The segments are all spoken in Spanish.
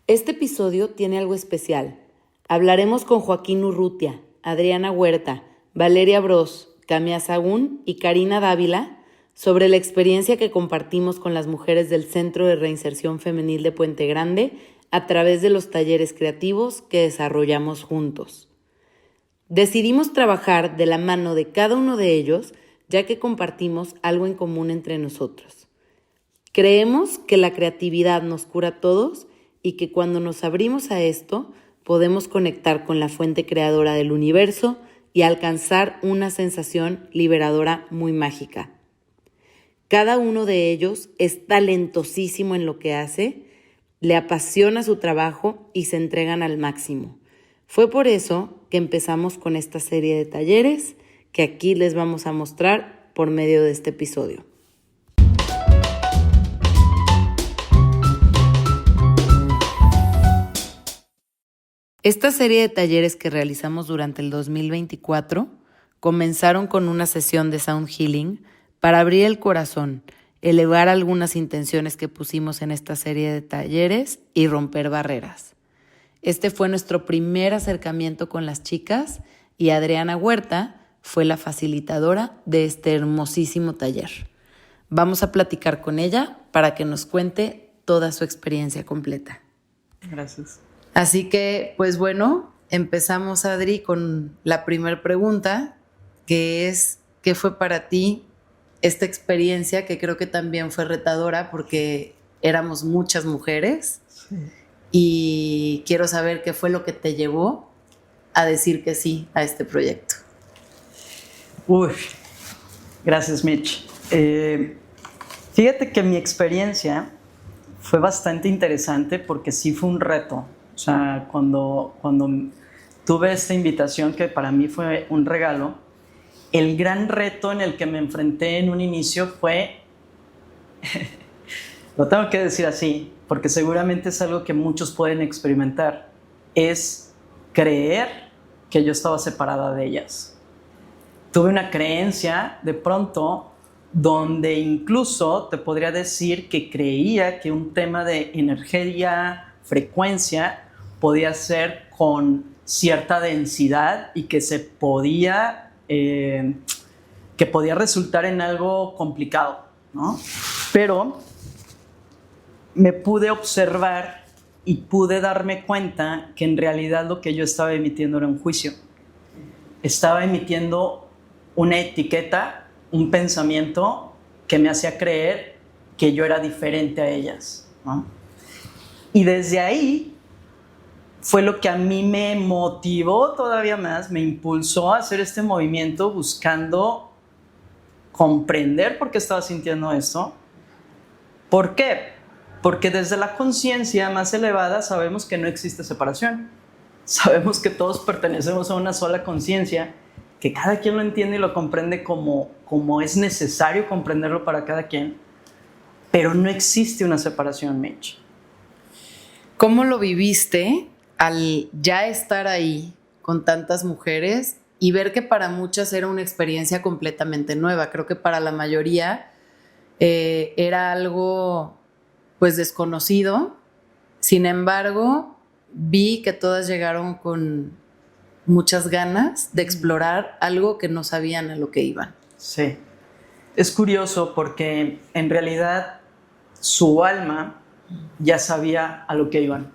Este episodio tiene algo especial. Hablaremos con Joaquín Urrutia, Adriana Huerta, Valeria Bros, Camia Sahún y Karina Dávila sobre la experiencia que compartimos con las mujeres del Centro de Reinserción Femenil de Puente Grande a través de los talleres creativos que desarrollamos juntos. Decidimos trabajar de la mano de cada uno de ellos, ya que compartimos algo en común entre nosotros. Creemos que la creatividad nos cura a todos y que cuando nos abrimos a esto, podemos conectar con la fuente creadora del universo y alcanzar una sensación liberadora muy mágica. Cada uno de ellos es talentosísimo en lo que hace, le apasiona su trabajo y se entregan al máximo. Fue por eso que empezamos con esta serie de talleres que aquí les vamos a mostrar por medio de este episodio. Esta serie de talleres que realizamos durante el 2024 comenzaron con una sesión de sound healing para abrir el corazón, elevar algunas intenciones que pusimos en esta serie de talleres y romper barreras. Este fue nuestro primer acercamiento con las chicas y Adriana Huerta fue la facilitadora de este hermosísimo taller. Vamos a platicar con ella para que nos cuente toda su experiencia completa. Gracias. Así que, pues bueno, empezamos, Adri, con la primera pregunta, que es, ¿qué fue para ti esta experiencia que creo que también fue retadora porque éramos muchas mujeres? Sí. Y quiero saber qué fue lo que te llevó a decir que sí a este proyecto. Gracias, Mitch. Fíjate que mi experiencia fue bastante interesante porque sí fue un reto. O sea, cuando tuve esta invitación, que para mí fue un regalo, el gran reto en el que me enfrenté en un inicio fue, lo tengo que decir así, porque seguramente es algo que muchos pueden experimentar, es creer que yo estaba separada de ellas. Tuve una creencia de pronto donde incluso te podría decir que creía que un tema de energía, frecuencia, podía ser con cierta densidad y que se podía, que podía resultar en algo complicado, ¿no? Pero me pude observar y pude darme cuenta que en realidad lo que yo estaba emitiendo era un juicio. Estaba emitiendo una etiqueta, un pensamiento que me hacía creer que yo era diferente a ellas, ¿no? Y desde ahí fue lo que a mí me motivó todavía más, me impulsó a hacer este movimiento buscando comprender por qué estaba sintiendo esto. ¿Por qué? Porque desde la conciencia más elevada sabemos que no existe separación. Sabemos que todos pertenecemos a una sola conciencia, que cada quien lo entiende y lo comprende como es necesario comprenderlo para cada quien, pero no existe una separación, Mitch. ¿Cómo lo viviste al ya estar ahí con tantas mujeres y ver que para muchas era una experiencia completamente nueva? Creo que para la mayoría era algo pues desconocido. Sin embargo, vi que todas llegaron con muchas ganas de explorar algo que no sabían a lo que iban. Sí. Es curioso porque en realidad su alma ya sabía a lo que iban.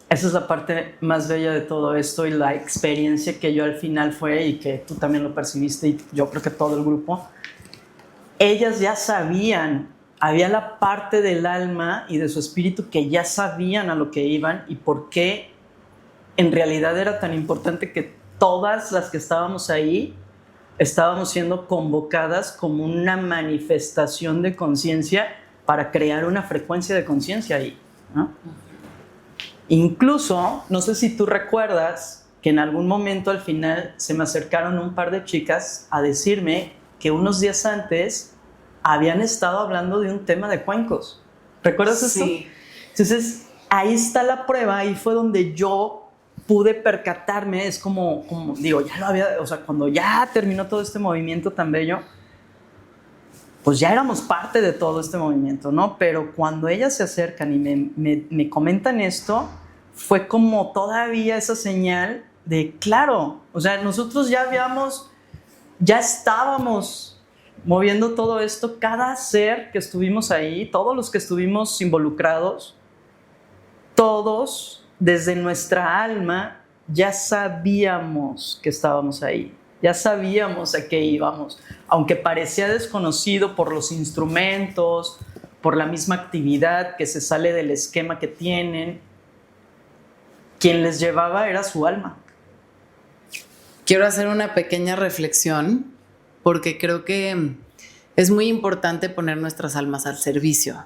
Esa es la parte más bella de todo esto y la experiencia que yo al final fue y que tú también lo percibiste y yo creo que todo el grupo. Ellas ya sabían, había la parte del alma y de su espíritu que ya sabían a lo que iban y por qué en realidad era tan importante que todas las que estábamos ahí estábamos siendo convocadas como una manifestación de conciencia para crear una frecuencia de conciencia ahí, ¿no? Incluso, no sé si tú recuerdas que en algún momento al final se me acercaron un par de chicas a decirme que unos días antes habían estado hablando de un tema de cuencos. ¿Recuerdas esto? Sí. Entonces, ahí está la prueba, ahí fue donde yo pude percatarme, es como digo, ya lo había, o sea, cuando ya terminó todo este movimiento tan bello, pues ya éramos parte de todo este movimiento, ¿no? Pero cuando ellas se acercan y me comentan esto, fue como todavía esa señal de, claro, o sea, nosotros ya estábamos moviendo todo esto, cada ser que estuvimos ahí, todos los que estuvimos involucrados, todos desde nuestra alma ya sabíamos que estábamos ahí. Ya sabíamos a qué íbamos, aunque parecía desconocido por los instrumentos, por la misma actividad que se sale del esquema que tienen. Quien les llevaba era su alma. Quiero hacer una pequeña reflexión porque creo que es muy importante poner nuestras almas al servicio,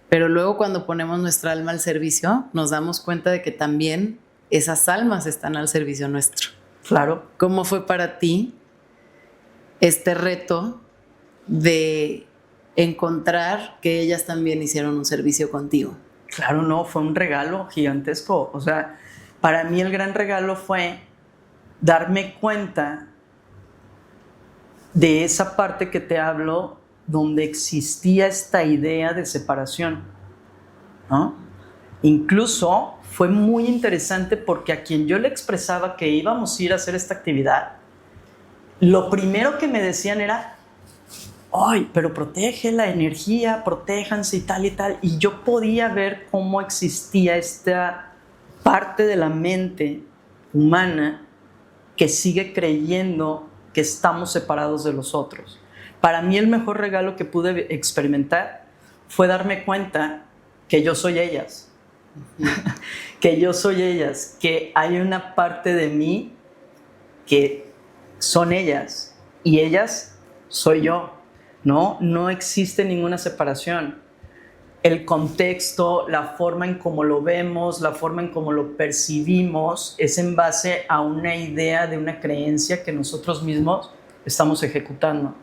pero luego cuando ponemos nuestra alma al servicio nos damos cuenta de que también esas almas están al servicio nuestro. Claro. ¿Cómo fue para ti este reto de encontrar que ellas también hicieron un servicio contigo? Claro, no, fue un regalo gigantesco. O sea, para mí el gran regalo fue darme cuenta de esa parte que te hablo donde existía esta idea de separación, ¿no? Incluso fue muy interesante porque a quien yo le expresaba que íbamos a ir a hacer esta actividad, lo primero que me decían era, ¡ay, pero protege la energía, protéjanse y tal! Y yo podía ver cómo existía esta parte de la mente humana que sigue creyendo que estamos separados de los otros. Para mí el mejor regalo que pude experimentar fue darme cuenta que yo soy ellas. Que yo soy ellas, que hay una parte de mí que son ellas y ellas soy yo, ¿no? No existe ninguna separación. El contexto, la forma en cómo lo vemos, la forma en cómo lo percibimos es en base a una idea de una creencia que nosotros mismos estamos ejecutando.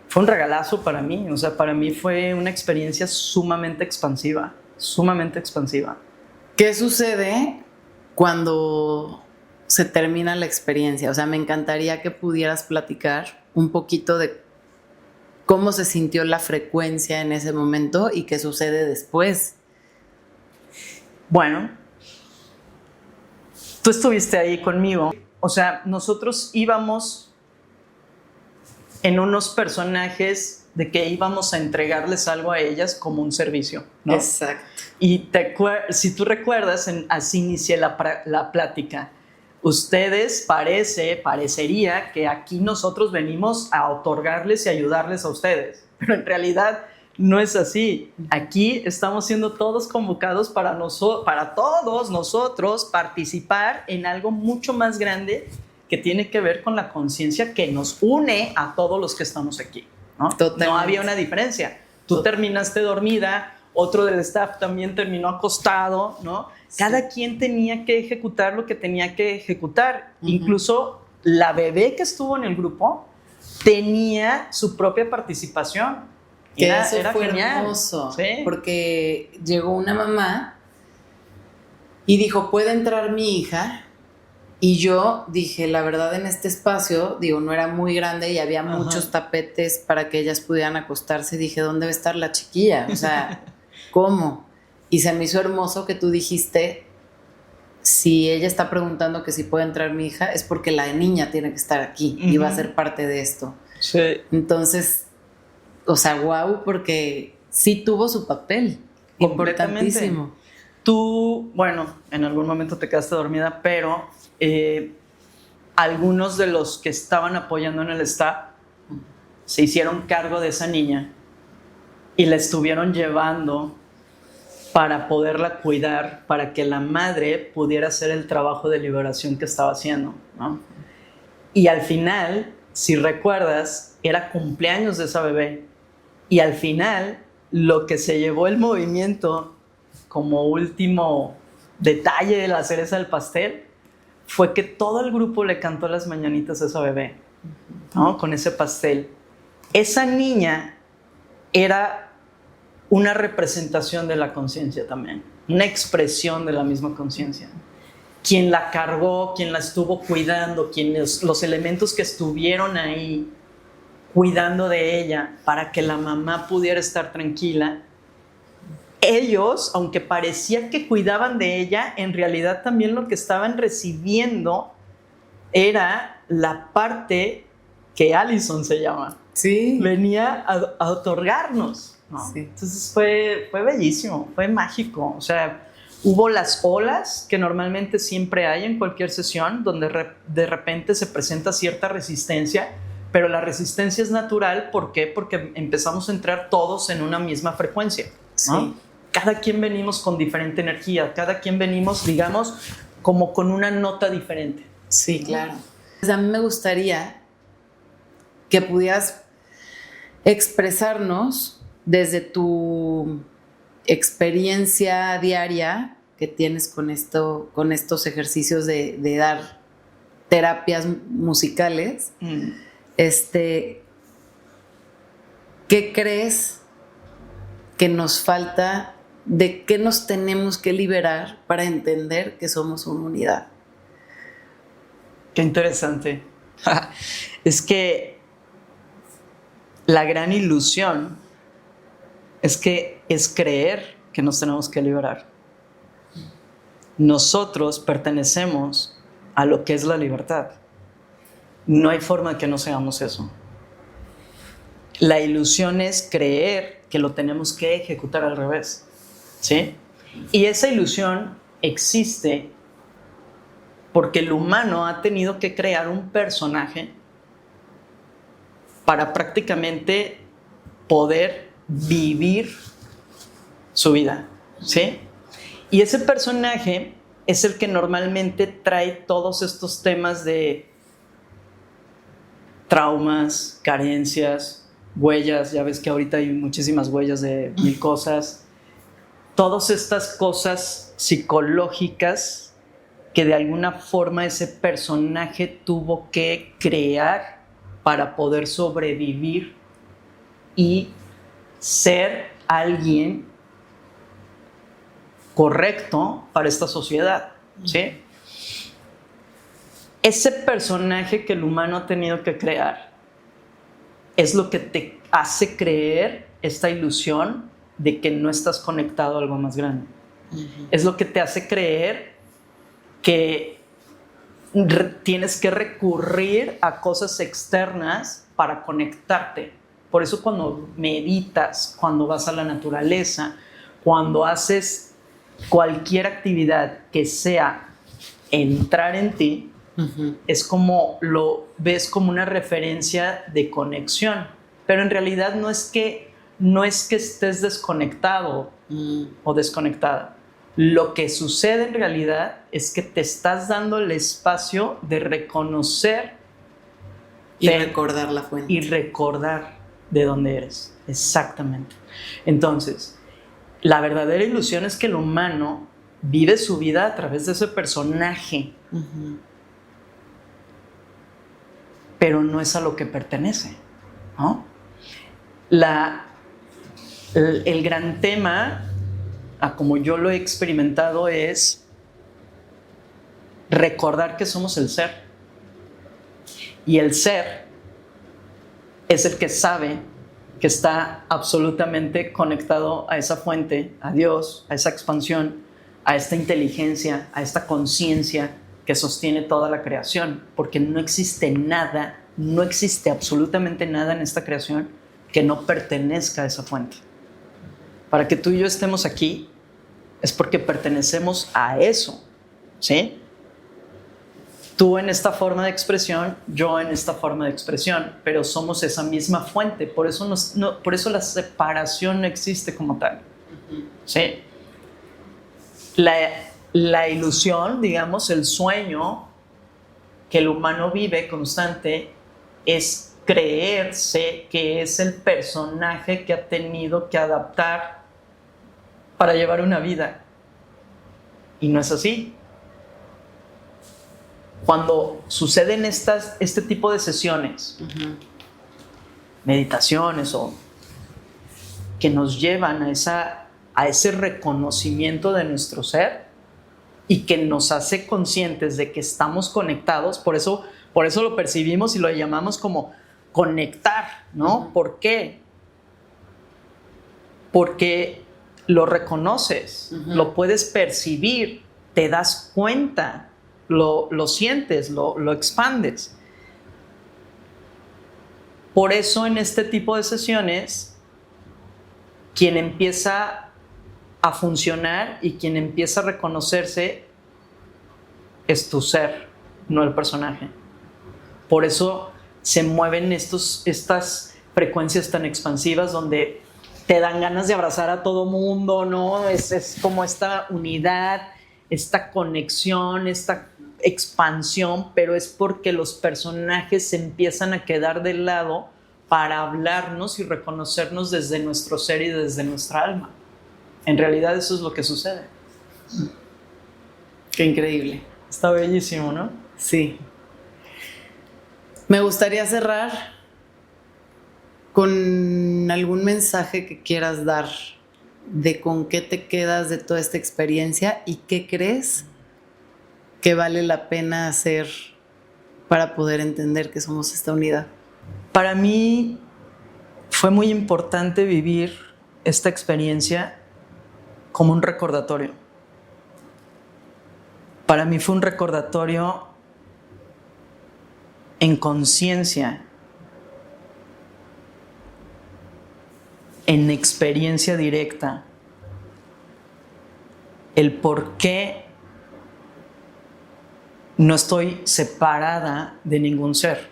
Fue un regalazo para mí, o sea, para mí fue una experiencia sumamente expansiva. ¿Qué sucede cuando se termina la experiencia? O sea, me encantaría que pudieras platicar un poquito de cómo se sintió la frecuencia en ese momento y qué sucede después. Bueno, tú estuviste ahí conmigo. O sea, nosotros íbamos en unos personajes de que íbamos a entregarles algo a ellas como un servicio, ¿no? Exacto. Y si tú recuerdas, así inicié la plática. Ustedes parecería que aquí nosotros venimos a otorgarles y ayudarles a ustedes, pero en realidad no es así. Aquí estamos siendo todos convocados para todos nosotros participar en algo mucho más grande que tiene que ver con la conciencia que nos une a todos los que estamos aquí, ¿no? No había una diferencia. Tú terminaste dormida, otro del staff también terminó acostado, ¿no? Sí. Cada quien tenía que ejecutar lo que tenía que ejecutar. Incluso la bebé que estuvo en el grupo tenía su propia participación. Que eso fue genial. Hermoso, ¿sí? Porque llegó una mamá y dijo, ¿puede entrar mi hija? Y yo dije, la verdad, en este espacio, digo, no era muy grande y había muchos tapetes para que ellas pudieran acostarse. Dije, ¿dónde va a estar la chiquilla? O sea, ¿cómo? Y se me hizo hermoso que tú dijiste, si ella está preguntando que si puede entrar mi hija, es porque la niña tiene que estar aquí y va a ser parte de esto. Sí. Entonces, o sea, wow, porque sí tuvo su papel. Importantísimo. Tú, bueno, en algún momento te quedaste dormida, pero algunos de los que estaban apoyando en el staff se hicieron cargo de esa niña y la estuvieron llevando para poderla cuidar, para que la madre pudiera hacer el trabajo de liberación que estaba haciendo, ¿no? Y al final, si recuerdas, era cumpleaños de esa bebé. Y al final, lo que se llevó el movimiento como último detalle de la cereza del pastel fue que todo el grupo le cantó las mañanitas a esa bebé, ¿no? Con ese pastel. Esa niña era una representación de la conciencia también, una expresión de la misma conciencia. Quien la cargó, quien la estuvo cuidando, los elementos que estuvieron ahí cuidando de ella para que la mamá pudiera estar tranquila. Ellos, aunque parecía que cuidaban de ella, en realidad también lo que estaban recibiendo era la parte que Allison se llama. Sí. Venía a otorgarnos, ¿no? Sí. Entonces fue bellísimo, fue mágico. O sea, hubo las olas que normalmente siempre hay en cualquier sesión, donde de repente se presenta cierta resistencia, pero la resistencia es natural. ¿Por qué? Porque empezamos a entrar todos en una misma frecuencia, ¿no? Sí. Cada quien venimos con diferente energía, cada quien venimos, digamos, como con una nota diferente. Sí, claro. Pues a mí me gustaría que pudieras expresarnos desde tu experiencia diaria que tienes con estos ejercicios de dar terapias musicales. ¿Qué crees que nos falta? ¿De qué nos tenemos que liberar para entender que somos una unidad? Qué interesante. Es que la gran ilusión es creer que nos tenemos que liberar. Nosotros pertenecemos a lo que es la libertad. No hay forma que no seamos eso. La ilusión es creer que lo tenemos que ejecutar al revés, ¿sí? Y esa ilusión existe porque el humano ha tenido que crear un personaje para prácticamente poder vivir su vida, ¿sí? Y ese personaje es el que normalmente trae todos estos temas de traumas, carencias, huellas. Ya ves que ahorita hay muchísimas huellas de mil cosas. Todas estas cosas psicológicas que de alguna forma ese personaje tuvo que crear para poder sobrevivir y ser alguien correcto para esta sociedad, ¿sí? Ese personaje que el humano ha tenido que crear es lo que te hace creer esta ilusión de que no estás conectado a algo más grande. Es lo que te hace creer que tienes que recurrir a cosas externas para conectarte. Por eso cuando meditas, cuando vas a la naturaleza, cuando haces cualquier actividad que sea entrar en ti, es como lo ves como una referencia de conexión. Pero en realidad no es que estés desconectado o desconectada. Lo que sucede en realidad es que te estás dando el espacio de reconocer y recordar la fuente. Y recordar de dónde eres. Exactamente. Entonces, la verdadera ilusión es que el humano vive su vida a través de ese personaje, pero no es a lo que pertenece, ¿no? El gran tema, como yo lo he experimentado, es recordar que somos el ser. Y el ser es el que sabe que está absolutamente conectado a esa fuente, a Dios, a esa expansión, a esta inteligencia, a esta conciencia que sostiene toda la creación. Porque no existe nada, no existe absolutamente nada en esta creación que no pertenezca a esa fuente. Para que tú y yo estemos aquí es porque pertenecemos a eso, ¿sí? Tú en esta forma de expresión, yo en esta forma de expresión, pero somos esa misma fuente. Por eso la separación no existe como tal, ¿sí? La ilusión, digamos, el sueño que el humano vive constante es creerse que es el personaje que ha tenido que adaptar para llevar una vida. Y no es así. Cuando suceden este tipo de sesiones, meditaciones o que nos llevan a ese reconocimiento de nuestro ser y que nos hace conscientes de que estamos conectados, por eso lo percibimos y lo llamamos como conectar, ¿no? ¿Por qué? Porque lo reconoces, lo puedes percibir, te das cuenta, lo sientes, lo expandes. Por eso en este tipo de sesiones, quien empieza a funcionar y quien empieza a reconocerse es tu ser, no el personaje. Por eso se mueven estas frecuencias tan expansivas donde te dan ganas de abrazar a todo mundo, ¿no? Es como esta unidad, esta conexión, esta expansión, pero es porque los personajes se empiezan a quedar de lado para hablarnos y reconocernos desde nuestro ser y desde nuestra alma. En realidad eso es lo que sucede. Qué increíble. Está bellísimo, ¿no? Sí. Me gustaría cerrar con algún mensaje que quieras dar de con qué te quedas de toda esta experiencia y qué crees que vale la pena hacer para poder entender que somos esta unidad. Para mí fue muy importante vivir esta experiencia como un recordatorio. Para mí fue un recordatorio en conciencia, en experiencia directa, el por qué no estoy separada de ningún ser,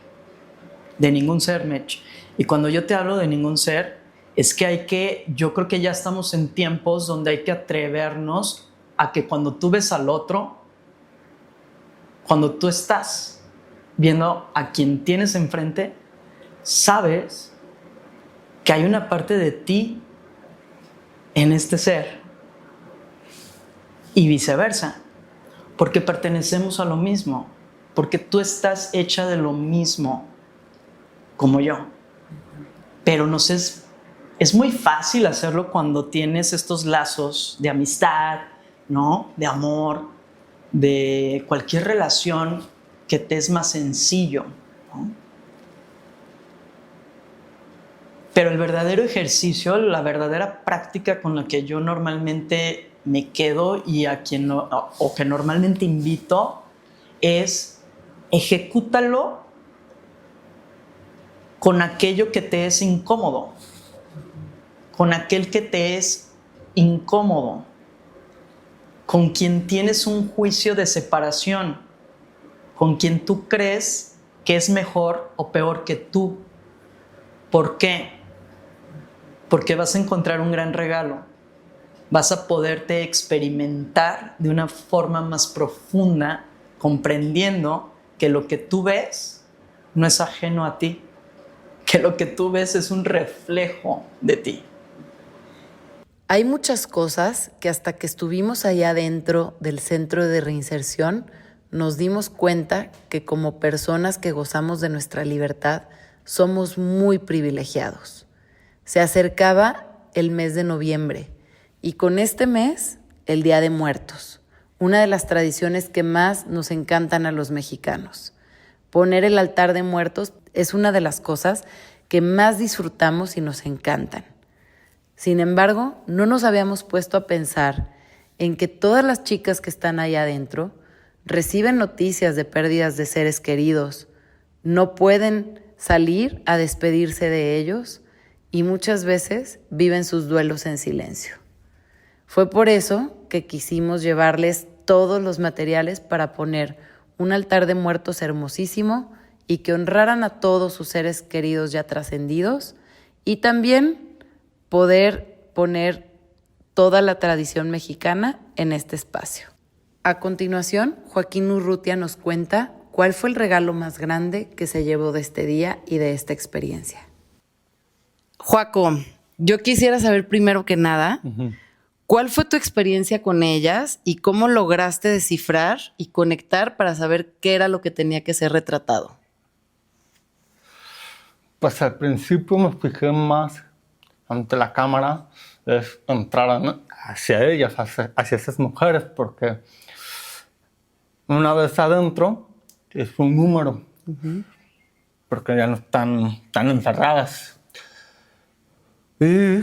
Mech. Y cuando yo te hablo de ningún ser, es que yo creo que ya estamos en tiempos donde hay que atrevernos a que cuando tú ves al otro, cuando tú estás viendo a quien tienes enfrente, sabes que hay una parte de ti en este ser y viceversa, porque pertenecemos a lo mismo, porque tú estás hecha de lo mismo como yo. Pero es muy fácil hacerlo cuando tienes estos lazos de amistad, ¿no? De amor, de cualquier relación que te es más sencillo, ¿no? Pero el verdadero ejercicio, la verdadera práctica con la que yo normalmente me quedo y o que normalmente invito es ejecútalo con aquello que te es incómodo, con aquel que te es incómodo, con quien tienes un juicio de separación, con quien tú crees que es mejor o peor que tú. ¿Por qué? Porque vas a encontrar un gran regalo. Vas a poderte experimentar de una forma más profunda, comprendiendo que lo que tú ves no es ajeno a ti, que lo que tú ves es un reflejo de ti. Hay muchas cosas que hasta que estuvimos allá dentro del centro de reinserción nos dimos cuenta que como personas que gozamos de nuestra libertad somos muy privilegiados. Se acercaba el mes de noviembre y con este mes el Día de Muertos, una de las tradiciones que más nos encantan a los mexicanos. Poner el altar de muertos es una de las cosas que más disfrutamos y nos encantan. Sin embargo, no nos habíamos puesto a pensar en que todas las chicas que están allá adentro reciben noticias de pérdidas de seres queridos, no pueden salir a despedirse de ellos y muchas veces viven sus duelos en silencio. Fue por eso que quisimos llevarles todos los materiales para poner un altar de muertos hermosísimo y que honraran a todos sus seres queridos ya trascendidos y también poder poner toda la tradición mexicana en este espacio. A continuación, Joaquín Urrutia nos cuenta cuál fue el regalo más grande que se llevó de este día y de esta experiencia. Joaco, yo quisiera saber primero que nada, ¿cuál fue tu experiencia con ellas y cómo lograste descifrar y conectar para saber qué era lo que tenía que ser retratado? Pues al principio me fijé más ante la cámara, es entrar hacia ellas, hacia esas mujeres, porque una vez adentro es un número. porque ya no están tan encerradas. Y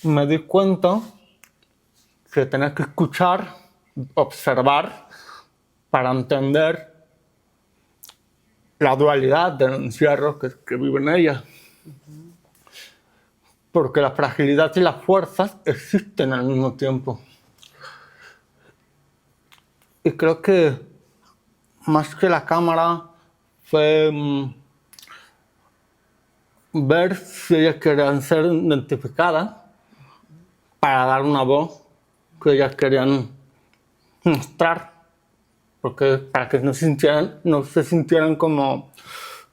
me di cuenta que tenía que escuchar, observar, para entender la dualidad del encierro que vive en ella. Porque la fragilidad y las fuerzas existen al mismo tiempo. Y creo que más que la cámara fue ver si ellas querían ser identificadas para dar una voz que ellas querían mostrar, porque para que no se sintieran como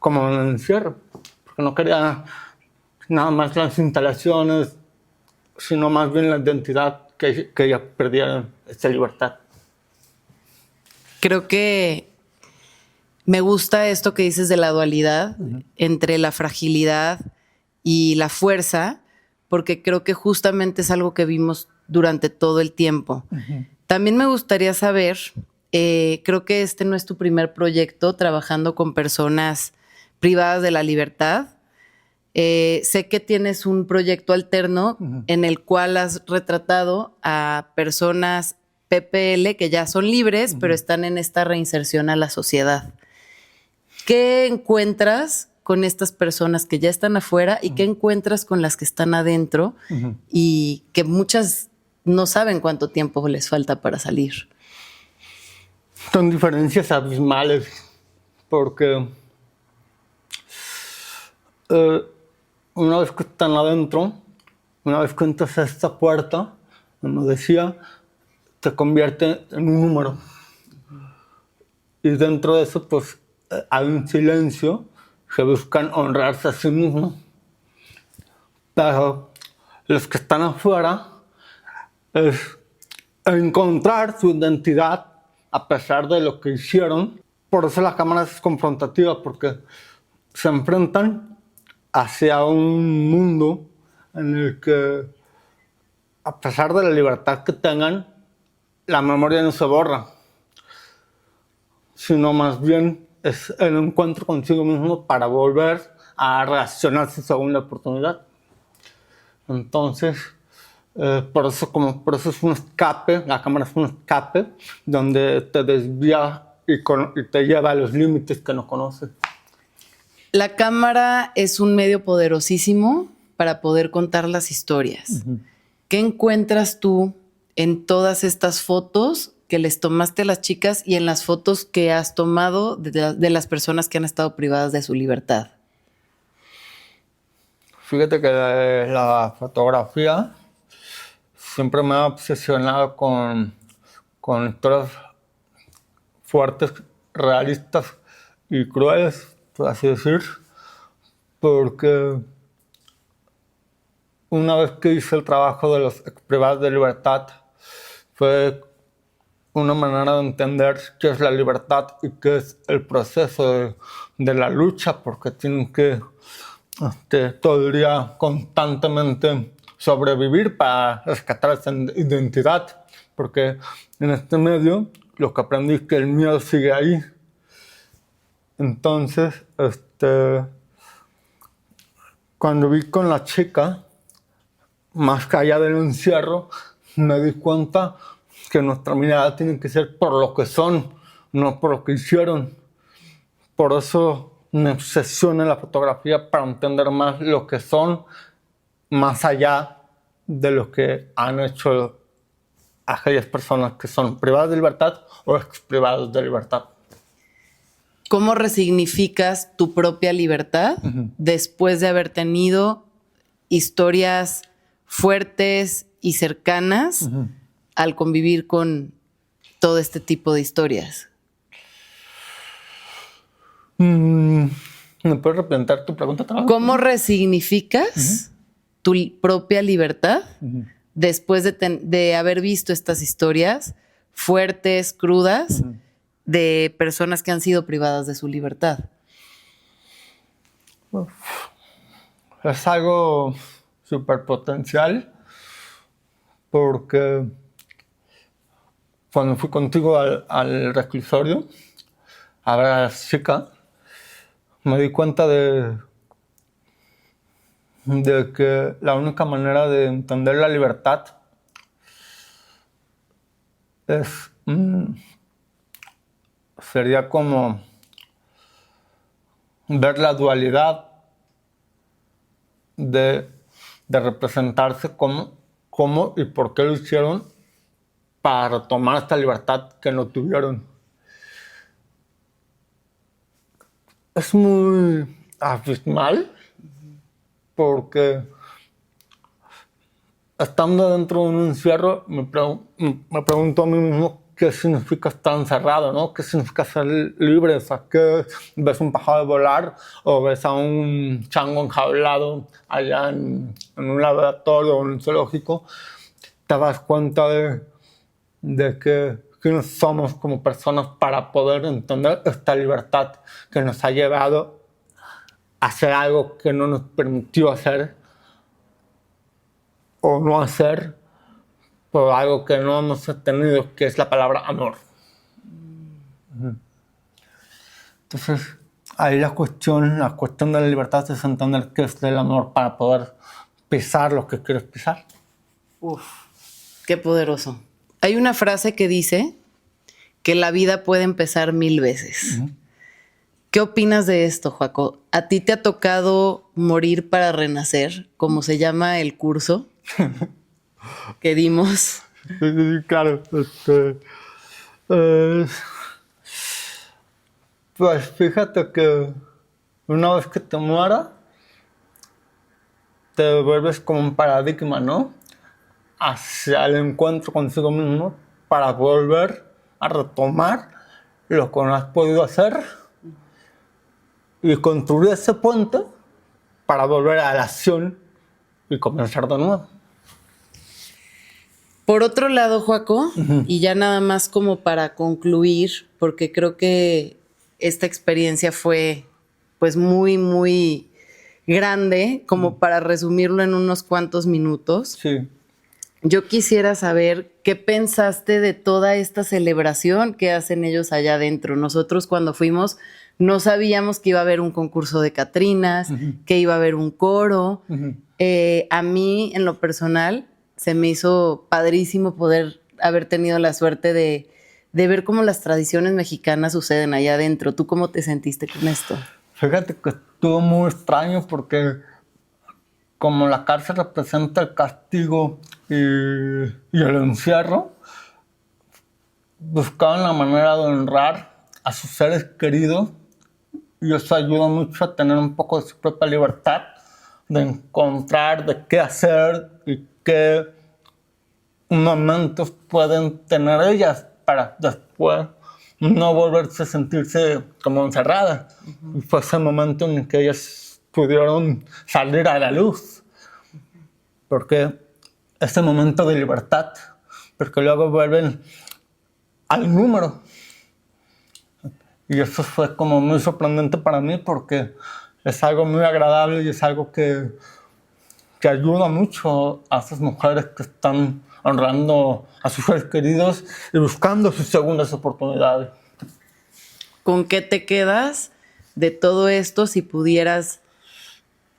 en el encierro, porque no quería nada más las instalaciones, sino más bien la identidad que ellas perdieran, esa libertad. Creo que me gusta esto que dices de la dualidad entre la fragilidad y la fuerza, porque creo que justamente es algo que vimos durante todo el tiempo. También me gustaría saber, creo que este no es tu primer proyecto trabajando con personas privadas de la libertad. Sé que tienes un proyecto alterno en el cual has retratado a personas PPL que ya son libres, pero están en esta reinserción a la sociedad. ¿Qué encuentras con estas personas que ya están afuera y qué encuentras con las que están adentro y que muchas no saben cuánto tiempo les falta para salir? Son diferencias abismales, porque una vez que están adentro, una vez que entras a esta puerta, como decía, te convierte en un número. Y dentro de eso, pues, hay un silencio que buscan honrarse a sí mismos. Pero los que están afuera es encontrar su identidad a pesar de lo que hicieron. Por eso la cámara es confrontativa, porque se enfrentan hacia un mundo en el que, a pesar de la libertad que tengan, la memoria no se borra, sino más bien es el encuentro consigo mismo para volver a reaccionar su segunda oportunidad. Entonces, por eso es un escape, la cámara es un escape donde te desvía y te lleva a los límites que no conoces. La cámara es un medio poderosísimo para poder contar las historias. ¿Qué encuentras tú en todas estas fotos que les tomaste a las chicas y en las fotos que has tomado de las personas que han estado privadas de su libertad? Fíjate que la fotografía siempre me ha obsesionado con historias fuertes, realistas y crueles, por así decir, porque una vez que hice el trabajo de los privados de libertad, fue una manera de entender qué es la libertad y qué es el proceso de la lucha, porque tienen que todo el día constantemente sobrevivir para rescatar esa identidad, porque en este medio lo que aprendí es que el miedo sigue ahí. Entonces, cuando vi con la chica, más allá del encierro, me di cuenta que nuestra mirada tiene que ser por lo que son, no por lo que hicieron. Por eso me obsesiona la fotografía, para entender más lo que son, más allá de lo que han hecho aquellas personas que son privadas de libertad o ex privados de libertad. ¿Cómo resignificas tu propia libertad después de haber tenido historias fuertes y cercanas al convivir con todo este tipo de historias? ¿Me puedes replantear tu pregunta otra vez? ¿Cómo resignificas tu propia libertad después de haber visto estas historias fuertes, crudas, de personas que han sido privadas de su libertad? Es algo súper potencial, porque cuando fui contigo al reclusorio a ver a la chica, me di cuenta de que la única manera de entender la libertad es, sería como ver la dualidad de representarse cómo y por qué lo hicieron para retomar esta libertad que no tuvieron. Es muy abismal porque estando dentro de un encierro me pregunto a mí mismo qué significa estar encerrado, ¿no? ¿Qué significa ser libre? O sea, ¿qué ves un pájaro volar o ves a un chango enjaulado allá en un laboratorio o en un zoológico? Te das cuenta de que quiénes somos como personas para poder entender esta libertad que nos ha llevado a hacer algo que no nos permitió hacer o no hacer por algo que no hemos tenido, que es la palabra amor. Entonces, ahí la cuestión de la libertad es entender qué es el amor para poder pisar lo que quieres pisar. Uf, qué poderoso. Hay una frase que dice que la vida puede empezar 1000 veces. ¿Qué opinas de esto, Joaco? ¿A ti te ha tocado morir para renacer, como se llama el curso que dimos? Sí, claro. Pues fíjate que una vez que te mueras, te vuelves como un paradigma, ¿no? Hacia el encuentro consigo mismo para volver a retomar lo que no has podido hacer y construir ese puente para volver a la acción y comenzar de nuevo. Por otro lado, Joaco, y ya nada más como para concluir, porque creo que esta experiencia fue pues muy, muy grande, como para resumirlo en unos cuantos minutos. Sí. Yo quisiera saber qué pensaste de toda esta celebración que hacen ellos allá adentro. Nosotros cuando fuimos no sabíamos que iba a haber un concurso de Catrinas, que iba a haber un coro. A mí, en lo personal, se me hizo padrísimo poder haber tenido la suerte de ver cómo las tradiciones mexicanas suceden allá adentro. ¿Tú cómo te sentiste con esto? Fíjate que estuvo muy extraño porque como la cárcel representa el castigo y el encierro, buscaban la manera de honrar a sus seres queridos y eso ayuda mucho a tener un poco de su propia libertad, de encontrar de qué hacer y qué momentos pueden tener ellas para después no volverse a sentirse como encerradas. Y fue ese momento en el que ellas pudieron salir a la luz. Porque ese momento de libertad, porque luego vuelven al número. Y eso fue como muy sorprendente para mí porque es algo muy agradable y es algo que ayuda mucho a esas mujeres que están honrando a sus seres queridos y buscando sus segundas oportunidades. ¿Con qué te quedas de todo esto si pudieras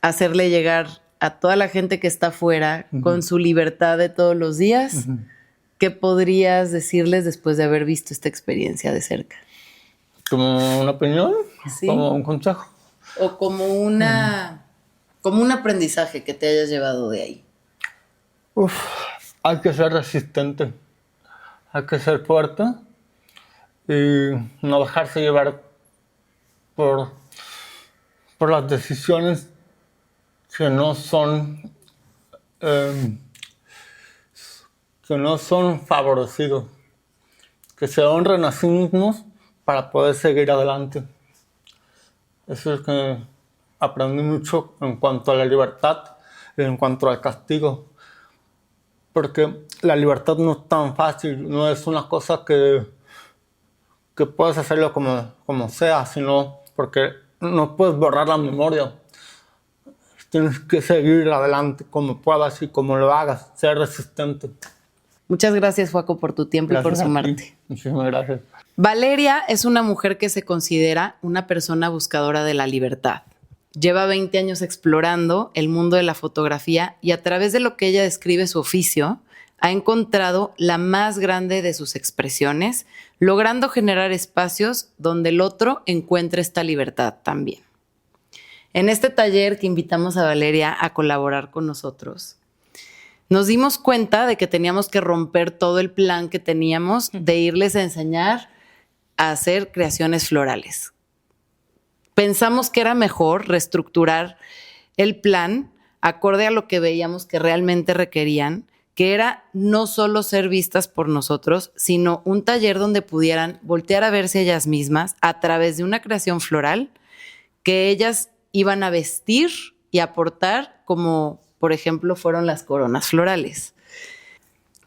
hacerle llegar a toda la gente que está afuera con su libertad de todos los días? ¿Qué podrías decirles después de haber visto esta experiencia de cerca? ¿Como una opinión? Sí. ¿Como un consejo? O como como un aprendizaje que te hayas llevado de ahí. Hay que ser resistente, hay que ser fuerte y no dejarse llevar por las decisiones que no son favorecidos, que se honren a sí mismos para poder seguir adelante. Eso es que aprendí mucho en cuanto a la libertad y en cuanto al castigo. Porque la libertad no es tan fácil, no es una cosa que puedes hacerlo como sea, sino porque no puedes borrar la memoria. Tienes que seguir adelante como puedas y como lo hagas, ser resistente. Muchas gracias, Joaco, por tu tiempo y por Gracias a ti. sumarte. Muchísimas gracias. Valeria es una mujer que se considera una persona buscadora de la libertad. Lleva 20 años explorando el mundo de la fotografía y a través de lo que ella describe su oficio, ha encontrado la más grande de sus expresiones, logrando generar espacios donde el otro encuentre esta libertad también. En este taller que invitamos a Valeria a colaborar con nosotros, nos dimos cuenta de que teníamos que romper todo el plan que teníamos de irles a enseñar a hacer creaciones florales. Pensamos que era mejor reestructurar el plan acorde a lo que veíamos que realmente requerían, que era no solo ser vistas por nosotros, sino un taller donde pudieran voltear a verse ellas mismas a través de una creación floral que ellas iban a vestir y aportar, como por ejemplo fueron las coronas florales.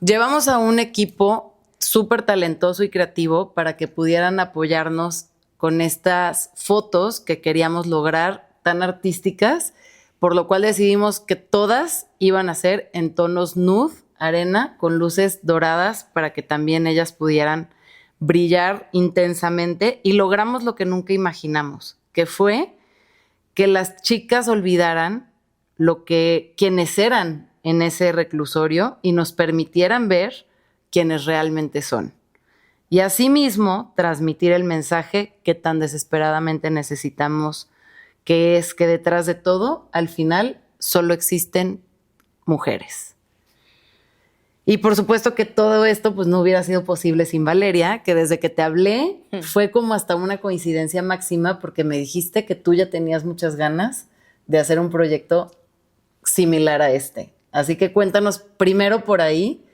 Llevamos a un equipo súper talentoso y creativo para que pudieran apoyarnos con estas fotos que queríamos lograr tan artísticas, por lo cual decidimos que todas iban a ser en tonos nude, arena, con luces doradas para que también ellas pudieran brillar intensamente, y logramos lo que nunca imaginamos, que fue que las chicas olvidaran quienes eran en ese reclusorio y nos permitieran ver quienes realmente son. Y asimismo, transmitir el mensaje que tan desesperadamente necesitamos, que es que detrás de todo, al final, solo existen mujeres. Y por supuesto que todo esto pues no hubiera sido posible sin Valeria, que desde que te hablé fue como hasta una coincidencia máxima, porque me dijiste que tú ya tenías muchas ganas de hacer un proyecto similar a este. Así que cuéntanos primero por ahí,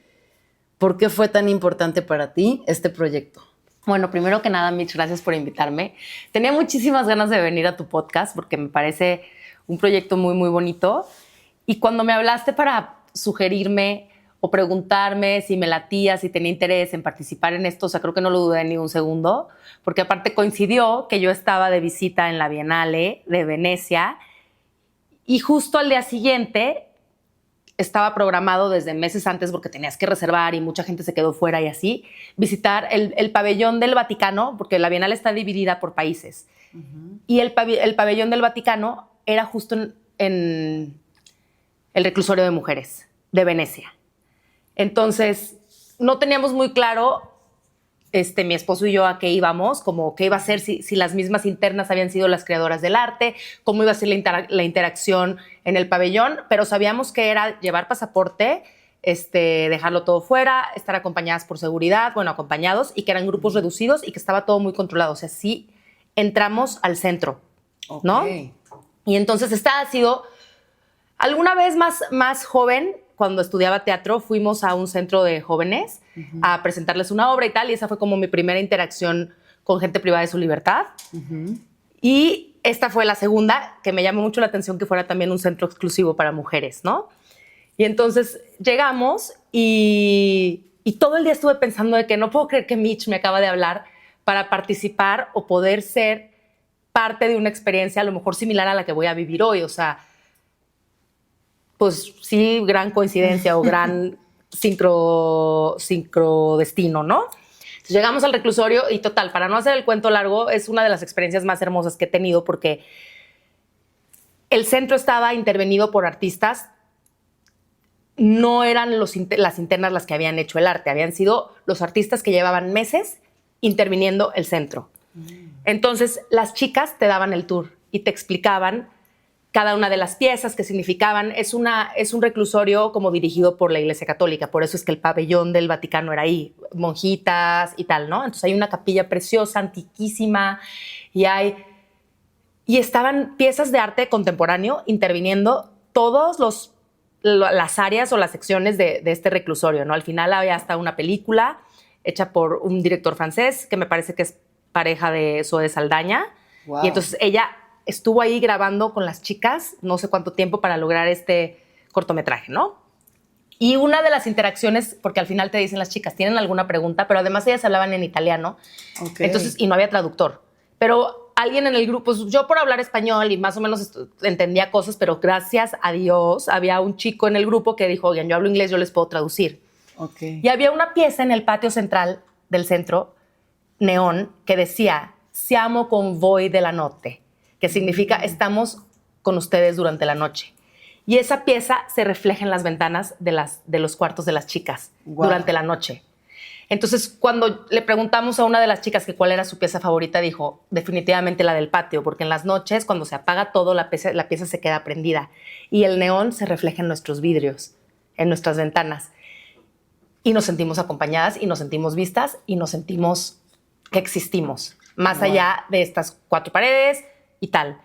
¿por qué fue tan importante para ti este proyecto? Bueno, primero que nada, Mitch, gracias por invitarme. Tenía muchísimas ganas de venir a tu podcast porque me parece un proyecto muy, muy bonito. Y cuando me hablaste para sugerirme o preguntarme si me latía, si tenía interés en participar en esto, o sea, creo que no lo dudé ni un segundo, porque aparte coincidió que yo estaba de visita en la Bienale de Venecia y justo al día siguiente estaba programado desde meses antes, porque tenías que reservar y mucha gente se quedó fuera y así, visitar el pabellón del Vaticano, porque la Bienal está dividida por países. Y el pabellón del Vaticano era justo en el reclusorio de mujeres de Venecia. Entonces, no teníamos muy claro, mi esposo y yo, a qué íbamos, como qué iba a ser, si las mismas internas habían sido las creadoras del arte, cómo iba a ser la interacción en el pabellón, pero sabíamos que era llevar pasaporte, dejarlo todo fuera, estar acompañadas por seguridad, bueno, acompañados, y que eran grupos reducidos y que estaba todo muy controlado. O sea, sí entramos al centro, ¿no? Okay. Y entonces esta ha sido, alguna vez más joven, cuando estudiaba teatro, fuimos a un centro de jóvenes a presentarles una obra y tal, y esa fue como mi primera interacción con gente privada de su libertad. Y esta fue la segunda, que me llamó mucho la atención que fuera también un centro exclusivo para mujeres, ¿no? Y entonces llegamos y todo el día estuve pensando de que no puedo creer que Mitch me acaba de hablar para participar o poder ser parte de una experiencia a lo mejor similar a la que voy a vivir hoy. O sea, pues sí, gran coincidencia o gran sincrodestino, ¿no? Entonces, llegamos al reclusorio y total, para no hacer el cuento largo, es una de las experiencias más hermosas que he tenido, porque el centro estaba intervenido por artistas. No eran las internas las que habían hecho el arte, habían sido los artistas que llevaban meses interviniendo el centro. Entonces, las chicas te daban el tour y te explicaban cada una de las piezas, qué significaban. Es un reclusorio como dirigido por la Iglesia Católica, por eso es que el pabellón del Vaticano era ahí, monjitas y tal, ¿no? Entonces hay una capilla preciosa, antiquísima, y estaban piezas de arte contemporáneo interviniendo todas las áreas o las secciones de este reclusorio, ¿no? Al final había hasta una película hecha por un director francés, que me parece que es pareja de Zoe Saldaña. Wow. Y entonces ella estuvo ahí grabando con las chicas no sé cuánto tiempo para lograr este cortometraje, ¿no? Y una de las interacciones, porque al final te dicen las chicas, ¿tienen alguna pregunta? Pero además ellas hablaban en italiano, entonces, y no había traductor. Pero alguien en el grupo, pues yo por hablar español y más o menos entendía cosas, pero gracias a Dios había un chico en el grupo que dijo, oigan, yo hablo inglés, yo les puedo traducir. Ok. Y había una pieza en el patio central del centro, neón, que decía, siamo con voi de la notte, que significa estamos con ustedes durante la noche. Y esa pieza se refleja en las ventanas de los cuartos de las chicas durante la noche. Entonces, cuando le preguntamos a una de las chicas que cuál era su pieza favorita, dijo definitivamente la del patio, porque en las noches, cuando se apaga todo, la pieza se queda prendida y el neón se refleja en nuestros vidrios, en nuestras ventanas. Y nos sentimos acompañadas y nos sentimos vistas y nos sentimos que existimos, más allá de estas 4 paredes y tal.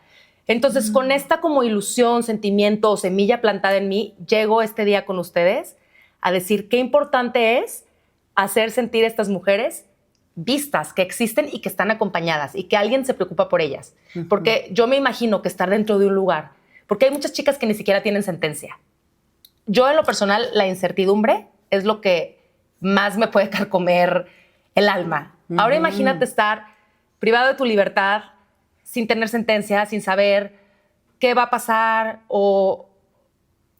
Entonces, con esta como ilusión, sentimiento o semilla plantada en mí, llego este día con ustedes a decir qué importante es hacer sentir a estas mujeres vistas, que existen y que están acompañadas y que alguien se preocupa por ellas. Porque yo me imagino que estar dentro de un lugar, porque hay muchas chicas que ni siquiera tienen sentencia. Yo, en lo personal, la incertidumbre es lo que más me puede carcomer el alma. Ahora imagínate estar privado de tu libertad, sin tener sentencia, sin saber qué va a pasar o...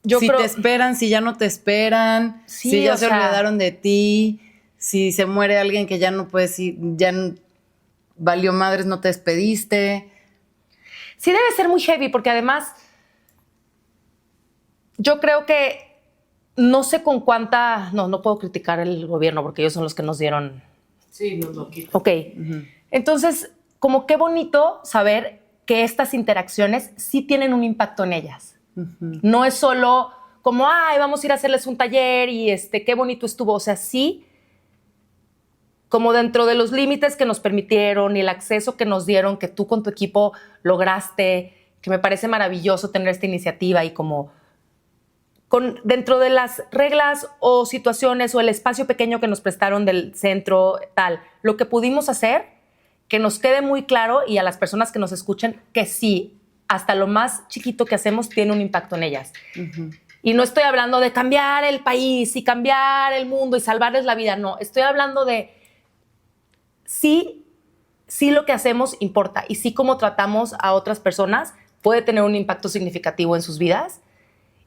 Si te esperan, si ya no te esperan, Sí, si ya o se sea, olvidaron de ti, si se muere alguien que ya no puedes ir, valió madres, no te despediste. Sí debe ser muy heavy porque además yo creo que no sé con cuánta... No puedo criticar el gobierno porque ellos son los que nos dieron... Sí, nos lo quito. Ok. Entonces, como qué bonito saber que estas interacciones sí tienen un impacto en ellas. No es solo como, ay, vamos a ir a hacerles un taller y qué bonito estuvo. O sea, sí, como dentro de los límites que nos permitieron y el acceso que nos dieron, que tú con tu equipo lograste, que me parece maravilloso tener esta iniciativa y como dentro de las reglas o situaciones o el espacio pequeño que nos prestaron del centro, tal, lo que pudimos hacer, que nos quede muy claro y a las personas que nos escuchen que sí, hasta lo más chiquito que hacemos tiene un impacto en ellas. Y no estoy hablando de cambiar el país y cambiar el mundo y salvarles la vida, no. Estoy hablando de sí lo que hacemos importa y sí cómo tratamos a otras personas puede tener un impacto significativo en sus vidas.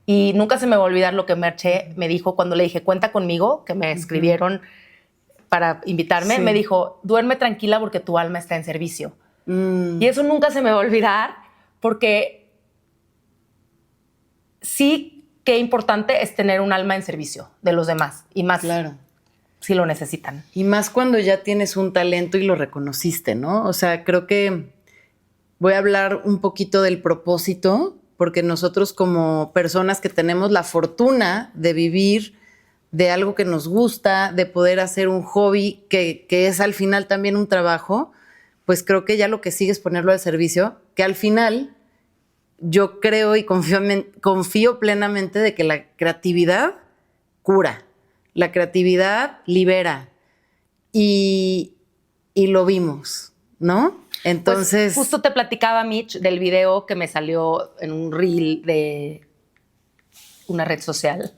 Y nunca se me va a olvidar lo que Merche me dijo cuando le dije, cuenta conmigo, que me escribieron para invitarme. Sí. Me dijo, duerme tranquila porque tu alma está en servicio. Y eso nunca se me va a olvidar porque sí qué importante es tener un alma en servicio de los demás y más Claro. si lo necesitan. Y más cuando ya tienes un talento y lo reconociste, ¿no? O sea, creo que voy a hablar un poquito del propósito, porque nosotros como personas que tenemos la fortuna de vivir de algo que nos gusta, de poder hacer un hobby que es al final también un trabajo, pues creo que ya lo que sigue es ponerlo al servicio, que al final yo creo y confío plenamente de que la creatividad cura, la creatividad libera y lo vimos, ¿no? Entonces... Pues justo te platicaba, Mitch, del video que me salió en un reel de una red social,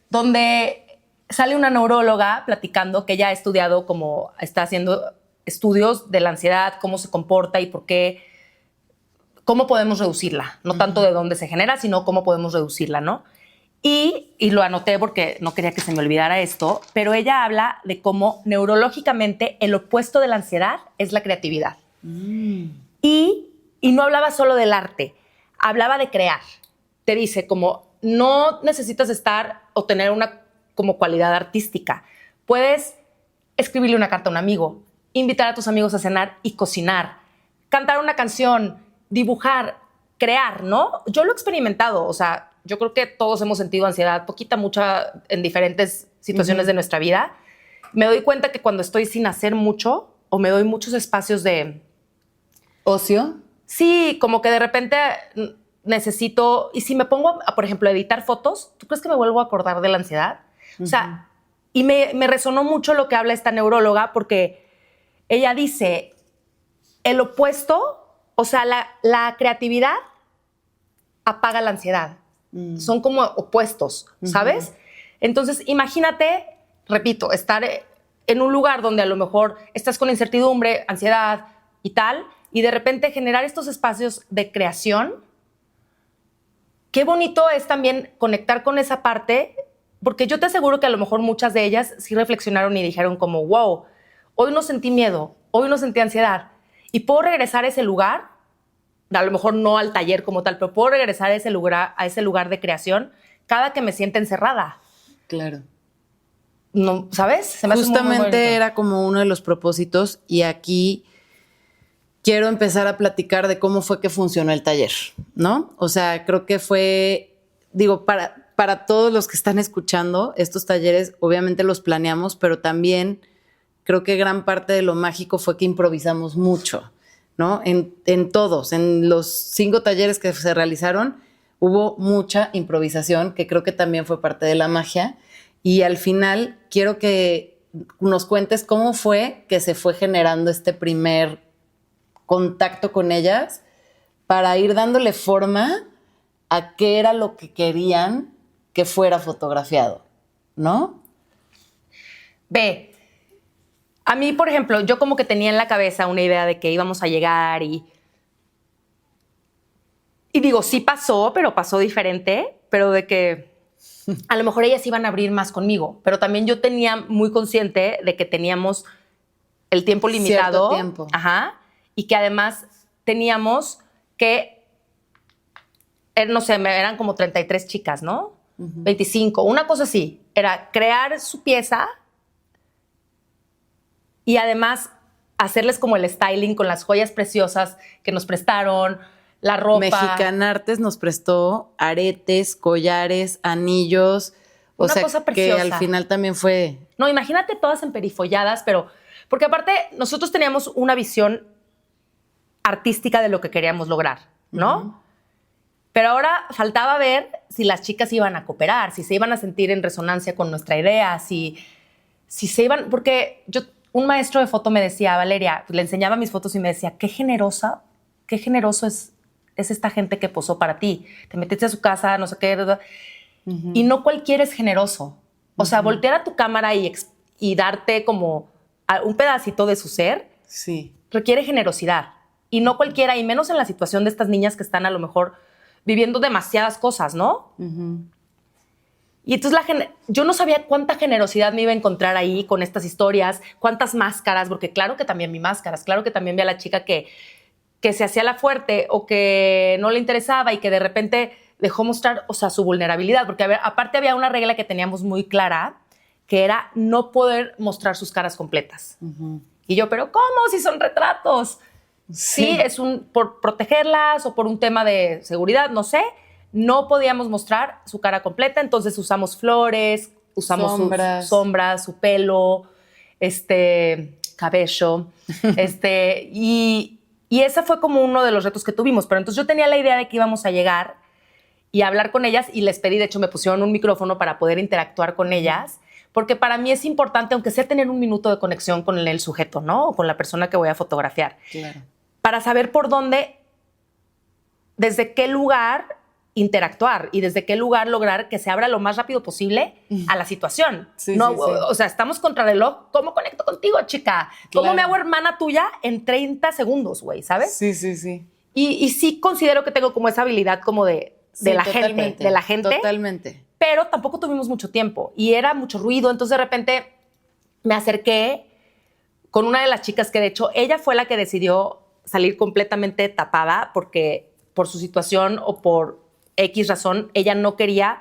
donde sale una neuróloga platicando que ella ha estudiado, como está haciendo estudios de la ansiedad, cómo se comporta y por qué, cómo podemos reducirla. No tanto de dónde se genera, sino cómo podemos reducirla, ¿no? Y lo anoté porque no quería que se me olvidara esto, pero ella habla de cómo neurológicamente el opuesto de la ansiedad es la creatividad. Y no hablaba solo del arte, hablaba de crear. Te dice como no necesitas estar o tener una como cualidad artística. Puedes escribirle una carta a un amigo, invitar a tus amigos a cenar y cocinar, cantar una canción, dibujar, crear, ¿no? Yo lo he experimentado, o sea, yo creo que todos hemos sentido ansiedad, poquita, mucha, en diferentes situaciones de nuestra vida. Me doy cuenta que cuando estoy sin hacer mucho o me doy muchos espacios de... ¿Ocio? Sí, como que de repente necesito... Y si me pongo, por ejemplo, a editar fotos, ¿tú crees que me vuelvo a acordar de la ansiedad? O sea, y me resonó mucho lo que habla esta neuróloga porque ella dice, el opuesto, o sea, la creatividad apaga la ansiedad. Son como opuestos, ¿sabes? Entonces, imagínate, repito, estar en un lugar donde a lo mejor estás con incertidumbre, ansiedad y tal, y de repente generar estos espacios de creación qué bonito es también conectar con esa parte, porque yo te aseguro que a lo mejor muchas de ellas sí reflexionaron y dijeron como, wow, hoy no sentí miedo, hoy no sentí ansiedad, y puedo regresar a ese lugar, a lo mejor no al taller como tal, pero puedo regresar a ese lugar de creación cada que me sienta encerrada. Claro. No, ¿sabes? Se me hace muy, muy Justamente bonito. era como uno de los propósitos y aquí quiero empezar a platicar de cómo fue que funcionó el taller, ¿no? O sea, creo que fue, digo, para todos los que están escuchando, estos talleres obviamente los planeamos, pero también creo que gran parte de lo mágico fue que improvisamos mucho, ¿no? En todos, en los 5 talleres que se realizaron, hubo mucha improvisación, que creo que también fue parte de la magia. Y al final quiero que nos cuentes cómo fue que se fue generando este primer contacto con ellas para ir dándole forma a qué era lo que querían que fuera fotografiado, ¿no? Ve, a mí, por ejemplo, yo como que tenía en la cabeza una idea de que íbamos a llegar y digo, sí pasó, pero pasó diferente, pero de que a lo mejor ellas iban a abrir más conmigo, pero también yo tenía muy consciente de que teníamos el tiempo limitado. Cierto tiempo. Ajá, y que además teníamos que, no sé, eran como 33 chicas, ¿no? 25, una cosa así. Era crear su pieza y además hacerles como el styling con las joyas preciosas que nos prestaron, la ropa. Mexicanartes nos prestó aretes, collares, anillos. O Una sea, cosa que preciosa. al final también fue... No, imagínate todas emperifolladas, pero... Porque aparte nosotros teníamos una visión artística de lo que queríamos lograr, ¿no? Pero ahora faltaba ver si las chicas iban a cooperar, si se iban a sentir en resonancia con nuestra idea, si se iban... Porque un maestro de foto me decía, Valeria, le enseñaba mis fotos y me decía, qué generoso es esta gente que posó para ti. Te metiste a su casa, no sé qué. Y no cualquiera es generoso. O sea, voltear a tu cámara y darte como un pedacito de su ser Sí. requiere generosidad. Y no cualquiera, y menos en la situación de estas niñas que están a lo mejor viviendo demasiadas cosas, ¿no? Y entonces yo no sabía cuánta generosidad me iba a encontrar ahí con estas historias, cuántas máscaras, porque claro que también vi máscaras, claro que también vi a la chica que se hacía la fuerte o que no le interesaba y que de repente dejó mostrar, o sea, su vulnerabilidad. Porque aparte había una regla que teníamos muy clara, que era no poder mostrar sus caras completas. Y yo, ¿pero cómo? Si son retratos. Sí, es por protegerlas o por un tema de seguridad, no sé. No podíamos mostrar su cara completa, entonces usamos flores, usamos sus sombras, su pelo, cabello, y ese fue como uno de los retos que tuvimos. Pero entonces yo tenía la idea de que íbamos a llegar y hablar con ellas y les pedí, de hecho me pusieron un micrófono para poder interactuar con ellas, porque para mí es importante, aunque sea tener un minuto de conexión con el sujeto, ¿no? O con la persona que voy a fotografiar. Claro. Para saber por dónde, desde qué lugar interactuar y desde qué lugar lograr que se abra lo más rápido posible a la situación. Sí, no, sí, sí. O sea, estamos contra reloj. ¿Cómo conecto contigo, chica? ¿Cómo Claro. me hago hermana tuya en 30 segundos, güey? ¿Sabes? Sí, sí, sí. Y sí considero que tengo como esa habilidad como de la gente. Totalmente. Pero tampoco tuvimos mucho tiempo y era mucho ruido. Entonces, de repente, me acerqué con una de las chicas que, de hecho, ella fue la que decidió salir completamente tapada porque por su situación o por X razón, ella no quería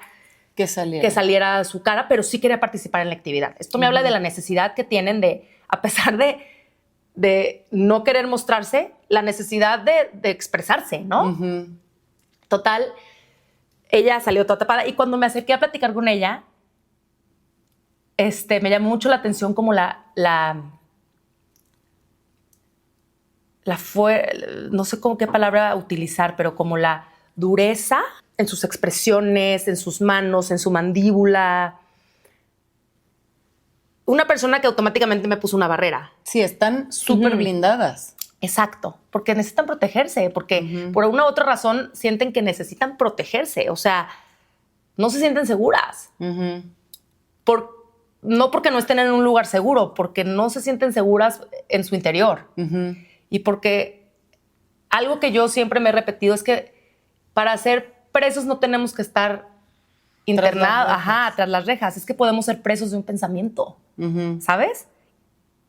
Que saliera. que saliera su cara, pero sí quería participar en la actividad. Esto me habla de la necesidad que tienen de, a pesar de no querer mostrarse, la necesidad de expresarse, ¿no? Total, ella salió toda tapada y cuando me acerqué a platicar con ella, me llamó mucho la atención como no sé qué palabra utilizar, pero como la dureza en sus expresiones, en sus manos, en su mandíbula. Una persona que automáticamente me puso una barrera. Sí, están súper blindadas. Exacto, porque necesitan protegerse, porque por una u otra razón sienten que necesitan protegerse, o sea, no se sienten seguras. No porque no estén en un lugar seguro, porque no se sienten seguras en su interior. Y porque algo que yo siempre me he repetido es que para ser presos no tenemos que estar internados, tras las rejas. Es que podemos ser presos de un pensamiento, ¿sabes?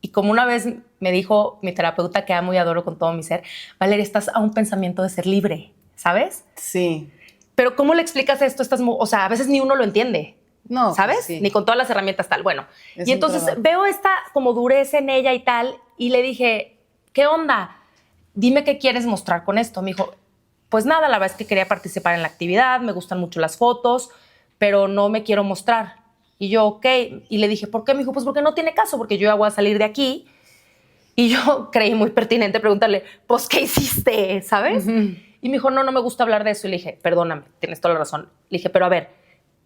Y como una vez me dijo mi terapeuta, que amo y adoro con todo mi ser, Valeria, estás a un pensamiento de ser libre, ¿sabes? Sí. Pero ¿cómo le explicas esto? O sea, a veces ni uno lo entiende. No, ¿sabes? pues sí. Ni con todas las herramientas tal. Bueno, Es y un entonces trabajo. veo esta como dureza en ella y tal, y le dije, ¿qué onda? Dime qué quieres mostrar con esto. Me dijo, pues nada, la verdad es que quería participar en la actividad, me gustan mucho las fotos, pero no me quiero mostrar. Y yo, ok. Y le dije, ¿por qué? Me dijo, pues porque no tiene caso, porque yo ya voy a salir de aquí. Y yo creí muy pertinente preguntarle, pues, ¿qué hiciste? ¿Sabes? Y me dijo, no me gusta hablar de eso. Y le dije, perdóname, tienes toda la razón. Le dije, pero a ver,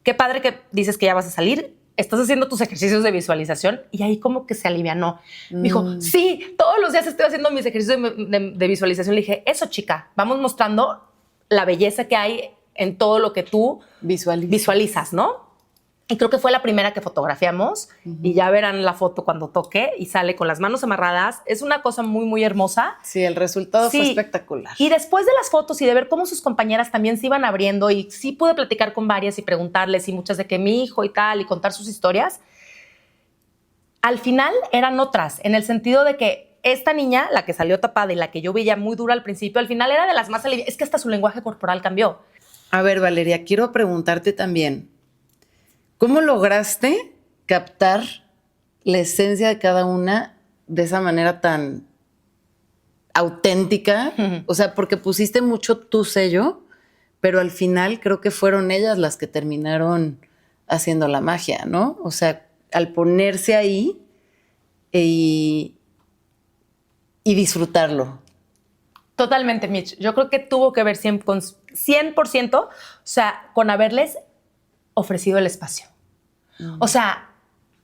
qué padre que dices que ya vas a salir, estás haciendo tus ejercicios de visualización. Y ahí como que se alivianó. Me dijo, sí, todos los días estoy haciendo mis ejercicios de visualización. Le dije, eso, chica, vamos mostrando la belleza que hay en todo lo que tú visualizas, ¿no? Y creo que fue la primera que fotografiamos. Y ya verán la foto cuando toque y sale con las manos amarradas. Es una cosa muy, muy hermosa. Sí, el resultado fue Sí. espectacular. Y después de las fotos y de ver cómo sus compañeras también se iban abriendo, y sí pude platicar con varias y preguntarles, y muchas de que mi hijo y tal, y contar sus historias, al final eran otras, en el sentido de que esta niña, la que salió tapada y la que yo veía muy dura al principio, al final era de las más aliviadas. Es que hasta su lenguaje corporal cambió. A ver, Valeria, quiero preguntarte también, ¿cómo lograste captar la esencia de cada una de esa manera tan auténtica? O sea, porque pusiste mucho tu sello, pero al final creo que fueron ellas las que terminaron haciendo la magia, ¿no? O sea, al ponerse ahí y disfrutarlo. Totalmente, Mitch. Yo creo que tuvo que ver 100%, o sea, con haberles ofrecido el espacio. O sea,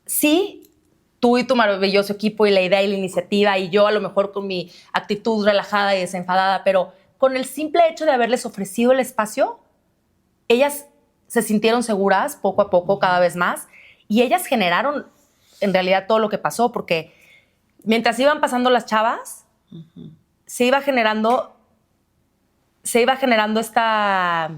sí, tú y tu maravilloso equipo y la idea y la iniciativa, y yo a lo mejor con mi actitud relajada y desenfadada, pero con el simple hecho de haberles ofrecido el espacio, ellas se sintieron seguras poco a poco, cada vez más, y ellas generaron en realidad todo lo que pasó, porque mientras iban pasando las chavas, se iba generando esta...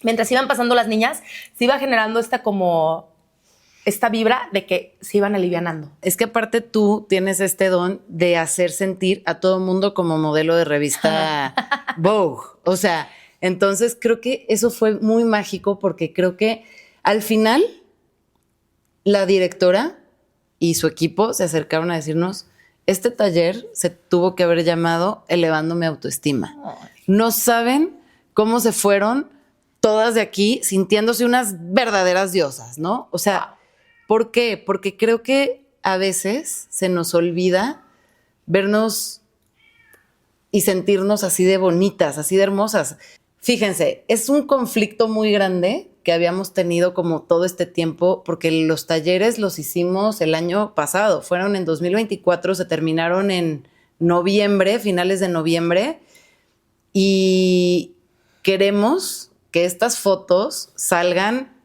Mientras iban pasando las niñas, se iba generando esta vibra de que se iban alivianando. Es que aparte tú tienes este don de hacer sentir a todo mundo como modelo de revista Vogue. O sea, entonces creo que eso fue muy mágico, porque creo que al final la directora y su equipo se acercaron a decirnos, este taller se tuvo que haber llamado Elevando mi autoestima. No saben cómo se fueron todas de aquí sintiéndose unas verdaderas diosas, ¿no? O sea, ¿por qué? Porque creo que a veces se nos olvida vernos y sentirnos así de bonitas, así de hermosas. Fíjense, es un conflicto muy grande que habíamos tenido como todo este tiempo, porque los talleres los hicimos el año pasado, fueron en 2024, se terminaron en noviembre, finales de noviembre, y queremos que estas fotos salgan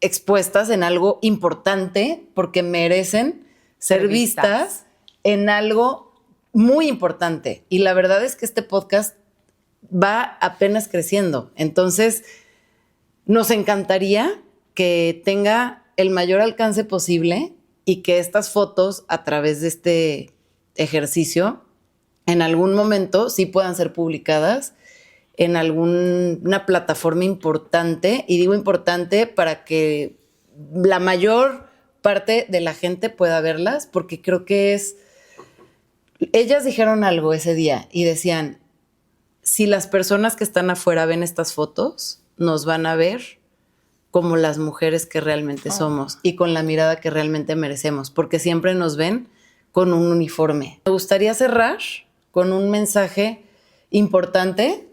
expuestas en algo importante, porque merecen ser vistas en algo muy importante. Y la verdad es que este podcast va apenas creciendo. Entonces, nos encantaría que tenga el mayor alcance posible y que estas fotos, a través de este ejercicio, en algún momento sí puedan ser publicadas en alguna plataforma importante, y digo importante para que la mayor parte de la gente pueda verlas, porque creo que ellas dijeron algo ese día y decían, si las personas que están afuera ven estas fotos, nos van a ver como las mujeres que realmente somos y con la mirada que realmente merecemos, porque siempre nos ven con un uniforme. Me gustaría cerrar con un mensaje importante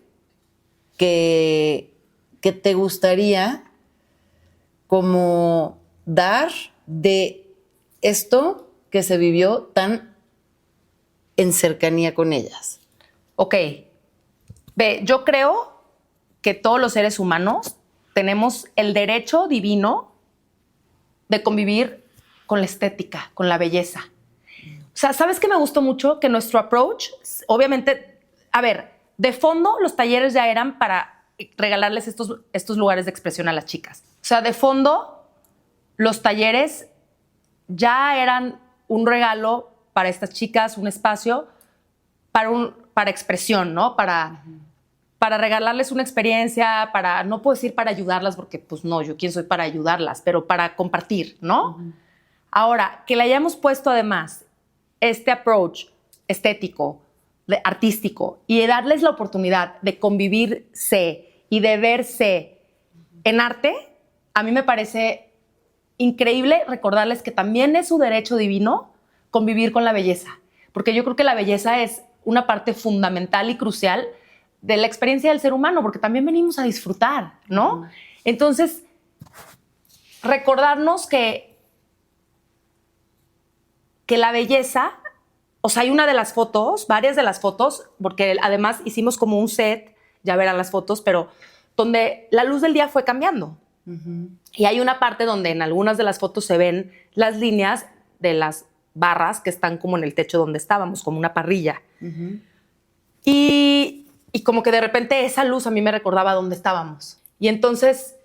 que te gustaría como dar de esto que se vivió tan en cercanía con ellas. Ok. Ve, yo creo que todos los seres humanos tenemos el derecho divino de convivir con la estética, con la belleza. O sea, ¿sabes qué me gustó mucho? Que nuestro approach, obviamente, a ver, de fondo los talleres ya eran para regalarles estos lugares de expresión a las chicas. O sea, de fondo, los talleres ya eran un regalo para estas chicas, un espacio para expresión, ¿no? Para regalarles una experiencia, no puedo decir para ayudarlas, porque pues no, yo quién soy para ayudarlas, pero para compartir, ¿no? Ahora, que le hayamos puesto además este approach estético, artístico, y de darles la oportunidad de convivirse y de verse en arte, a mí me parece increíble recordarles que también es su derecho divino convivir con la belleza, porque yo creo que la belleza es una parte fundamental y crucial de la experiencia del ser humano, porque también venimos a disfrutar, ¿no? Entonces, recordarnos que la belleza, o sea, hay una de las fotos, varias de las fotos, porque además hicimos como un set, ya verán las fotos, pero donde la luz del día fue cambiando. Y hay una parte donde en algunas de las fotos se ven las líneas de las barras que están como en el techo donde estábamos, como una parrilla. Y como que de repente esa luz a mí me recordaba dónde estábamos. Y entonces,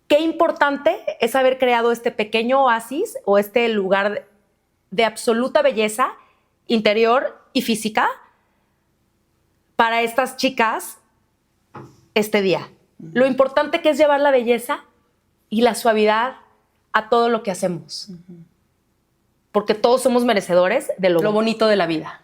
qué importante es haber creado este pequeño oasis o este lugar de absoluta belleza interior y física para estas chicas este día. Lo importante que es llevar la belleza y la suavidad a todo lo que hacemos. Porque todos somos merecedores de lo bonito de la vida.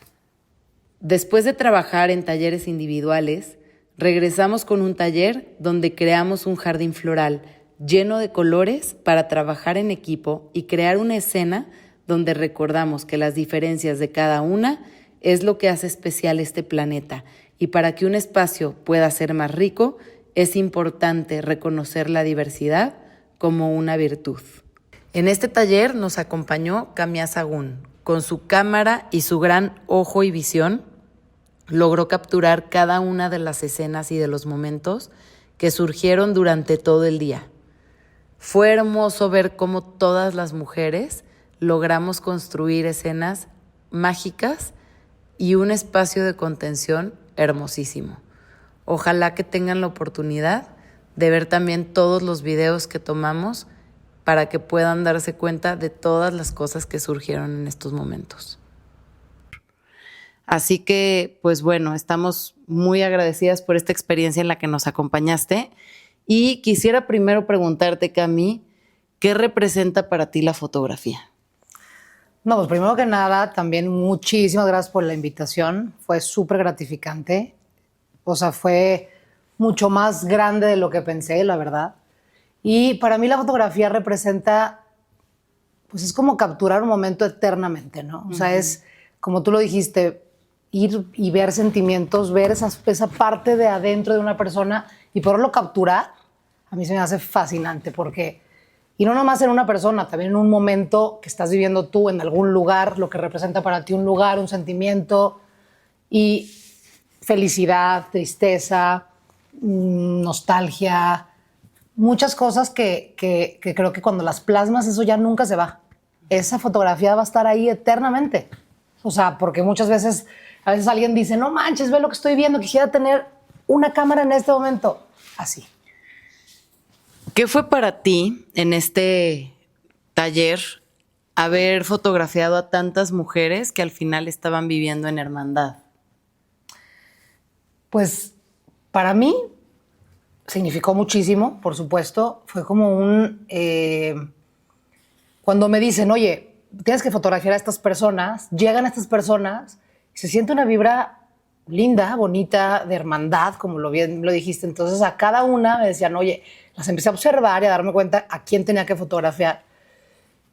Después de trabajar en talleres individuales, regresamos con un taller donde creamos un jardín floral lleno de colores para trabajar en equipo y crear una escena donde recordamos que las diferencias de cada una es lo que hace especial este planeta, y para que un espacio pueda ser más rico es importante reconocer la diversidad como una virtud. En este taller nos acompañó Kamia Sagún. Con su cámara y su gran ojo y visión, logró capturar cada una de las escenas y de los momentos que surgieron durante todo el día. Fue hermoso ver cómo todas las mujeres logramos construir escenas mágicas y un espacio de contención hermosísimo. Ojalá que tengan la oportunidad de ver también todos los videos que tomamos para que puedan darse cuenta de todas las cosas que surgieron en estos momentos. Así que, pues bueno, estamos muy agradecidas por esta experiencia en la que nos acompañaste, y quisiera primero preguntarte, Cami, ¿qué representa para ti la fotografía? No, pues primero que nada, también muchísimas gracias por la invitación. Fue súper gratificante. O sea, fue mucho más grande de lo que pensé, la verdad. Y para mí la fotografía representa, pues es como capturar un momento eternamente, ¿no? O sea, es, como tú lo dijiste, ir y ver sentimientos, ver esa parte de adentro de una persona y poderlo capturar, a mí se me hace fascinante porque, y no nomás en una persona, también en un momento que estás viviendo tú en algún lugar, lo que representa para ti un lugar, un sentimiento, y felicidad, tristeza, nostalgia, muchas cosas que creo que cuando las plasmas eso ya nunca se va. Esa fotografía va a estar ahí eternamente. O sea, porque muchas veces, a veces alguien dice, no manches, ve lo que estoy viendo, quisiera tener una cámara en este momento. Así. ¿Qué fue para ti en este taller haber fotografiado a tantas mujeres que al final estaban viviendo en hermandad? Pues para mí significó muchísimo, por supuesto. Fue como cuando me dicen, oye, tienes que fotografiar a estas personas, llegan a estas personas y se siente una vibra linda, bonita, de hermandad, como bien lo dijiste. Entonces a cada una me decían, oye, las empecé a observar y a darme cuenta a quién tenía que fotografiar.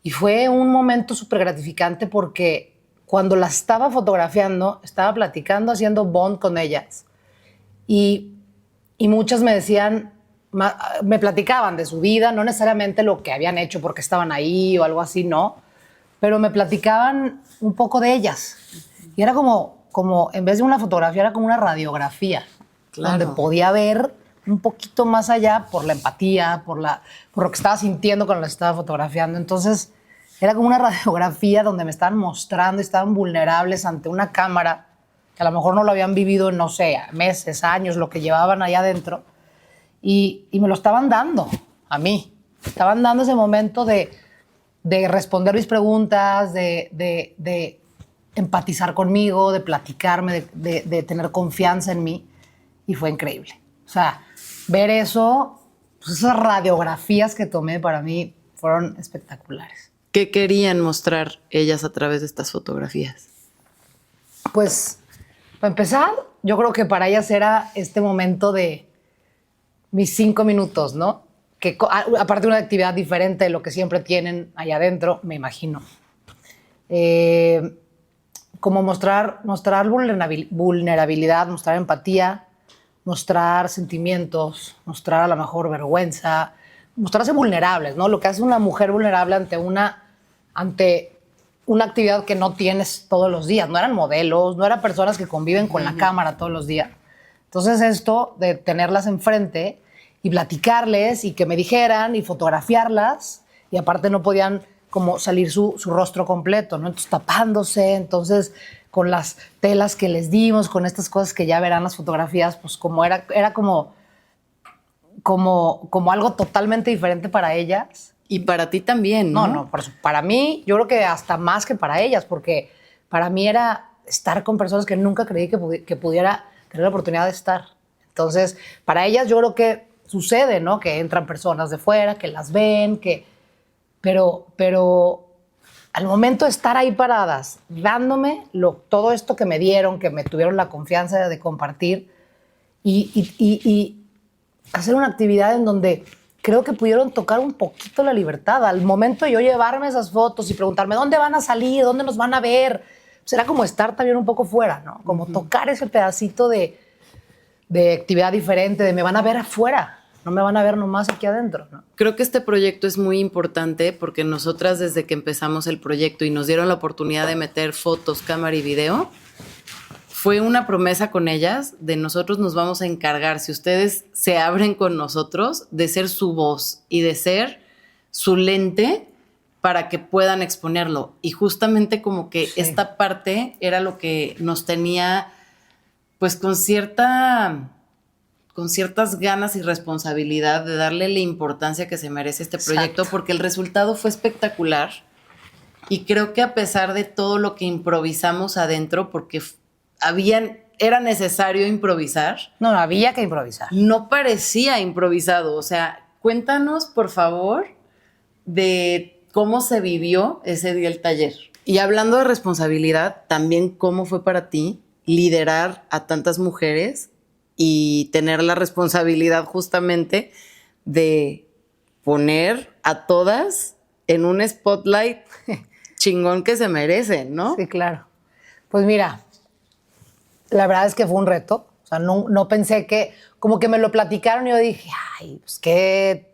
Y fue un momento súper gratificante porque cuando las estaba fotografiando, estaba platicando, haciendo bond con ellas. Y muchas me decían, me platicaban de su vida, no necesariamente lo que habían hecho porque estaban ahí o algo así, no. Pero me platicaban un poco de ellas. Y era como en vez de una fotografía, era como una radiografía. Claro. Donde podía ver un poquito más allá por la empatía, por lo que estaba sintiendo cuando la estaba fotografiando. Entonces, era como una radiografía donde me estaban mostrando y estaban vulnerables ante una cámara. que a lo mejor no lo habían vivido en, no sé, meses, años, lo que llevaban allá adentro, y me lo estaban dando a mí. Estaban dando ese momento de responder mis preguntas, de empatizar conmigo, de platicarme, de tener confianza en mí, y fue increíble. O sea, ver eso, pues esas radiografías que tomé para mí fueron espectaculares. ¿Qué querían mostrar ellas a través de estas fotografías? Pues, para empezar, yo creo que para ellas era este momento de mis 5 minutos, ¿no? Que aparte de una actividad diferente de lo que siempre tienen allá adentro, me imagino. Como mostrar vulnerabilidad, mostrar empatía, mostrar sentimientos, mostrar a lo mejor vergüenza, mostrarse vulnerables, ¿no? Lo que hace una mujer vulnerable ante una actividad que no tienes todos los días. No eran modelos, no eran personas que conviven con la cámara todos los días. Entonces esto de tenerlas enfrente y platicarles y que me dijeran y fotografiarlas, y aparte no podían como salir su rostro completo, ¿no? Entonces tapándose, entonces con las telas que les dimos, con estas cosas que ya verán las fotografías, pues como era como algo totalmente diferente para ellas. Y para ti también, ¿no? No, para mí, yo creo que hasta más que para ellas, porque para mí era estar con personas que nunca creí que pudiera tener la oportunidad de estar. Entonces, para ellas yo creo que sucede, ¿no? Que entran personas de fuera, que las ven, pero al momento de estar ahí paradas, dándome todo esto que me dieron, que me tuvieron la confianza de compartir y hacer una actividad en donde creo que pudieron tocar un poquito la libertad. Al momento de yo llevarme esas fotos y preguntarme dónde van a salir, dónde nos van a ver, será como estar también un poco fuera, ¿no? Como tocar ese pedacito de actividad diferente, de me van a ver afuera, no me van a ver nomás aquí adentro, ¿no? Creo que este proyecto es muy importante porque nosotras desde que empezamos el proyecto y nos dieron la oportunidad de meter fotos, cámara y video, fue una promesa con ellas de nosotros nos vamos a encargar, si ustedes se abren con nosotros, de ser su voz y de ser su lente para que puedan exponerlo. Y justamente como que esta parte era lo que nos tenía pues con ciertas ganas y responsabilidad de darle la importancia que se merece este proyecto. Exacto. Porque el resultado fue espectacular y creo que a pesar de todo lo que improvisamos adentro, porque era necesario improvisar. No, había que improvisar. No parecía improvisado. O sea, cuéntanos, por favor, de cómo se vivió ese día el taller. Y hablando de responsabilidad, también cómo fue para ti liderar a tantas mujeres y tener la responsabilidad justamente de poner a todas en un spotlight chingón que se merecen, ¿no? Sí, claro. Pues mira, la verdad es que fue un reto. O sea, no pensé que, como que me lo platicaron y yo dije, ay, pues qué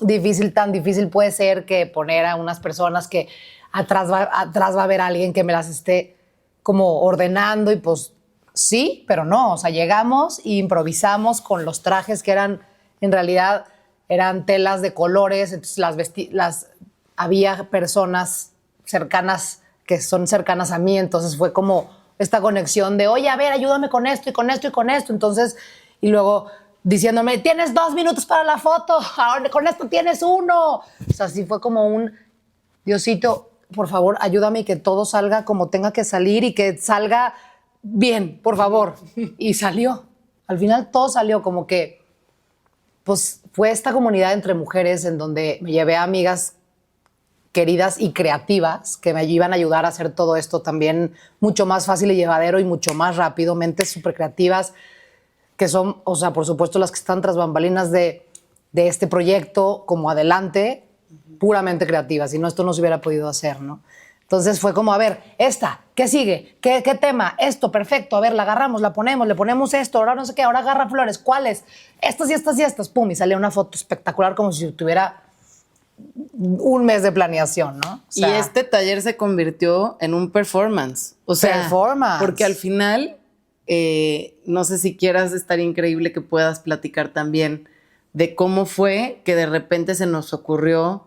difícil, tan difícil puede ser que poner a unas personas que atrás va a haber alguien que me las esté como ordenando, y pues sí, pero no. O sea, llegamos e improvisamos con los trajes que en realidad eran telas de colores, entonces había personas cercanas que son cercanas a mí, entonces fue como esta conexión de, oye, a ver, ayúdame con esto y con esto y con esto. Entonces, y luego diciéndome, tienes 2 minutos para la foto, ahora con esto tienes 1. O sea, sí fue como un, Diosito, por favor, ayúdame y que todo salga como tenga que salir y que salga bien, por favor. Y salió. Al final todo salió como que, pues fue esta comunidad entre mujeres en donde me llevé a amigas queridas y creativas que me iban a ayudar a hacer todo esto también mucho más fácil y llevadero y mucho más rápido, mentes súper creativas que son, o sea, por supuesto las que están tras bambalinas de este proyecto como adelante, puramente creativas, si no esto no se hubiera podido hacer, ¿no? Entonces fue como, a ver, ¿qué sigue? ¿Qué tema? Esto, perfecto, a ver, la agarramos, la ponemos, le ponemos esto, ahora no sé qué, ahora agarra flores, ¿cuáles? Estas y estas y estas, pum, y salía una foto espectacular como si tuviera un mes de planeación, ¿no? O sea, y este taller se convirtió en un performance. O sea, performance. Porque al final, no sé si quieras, estar increíble que puedas platicar también de cómo fue que de repente se nos ocurrió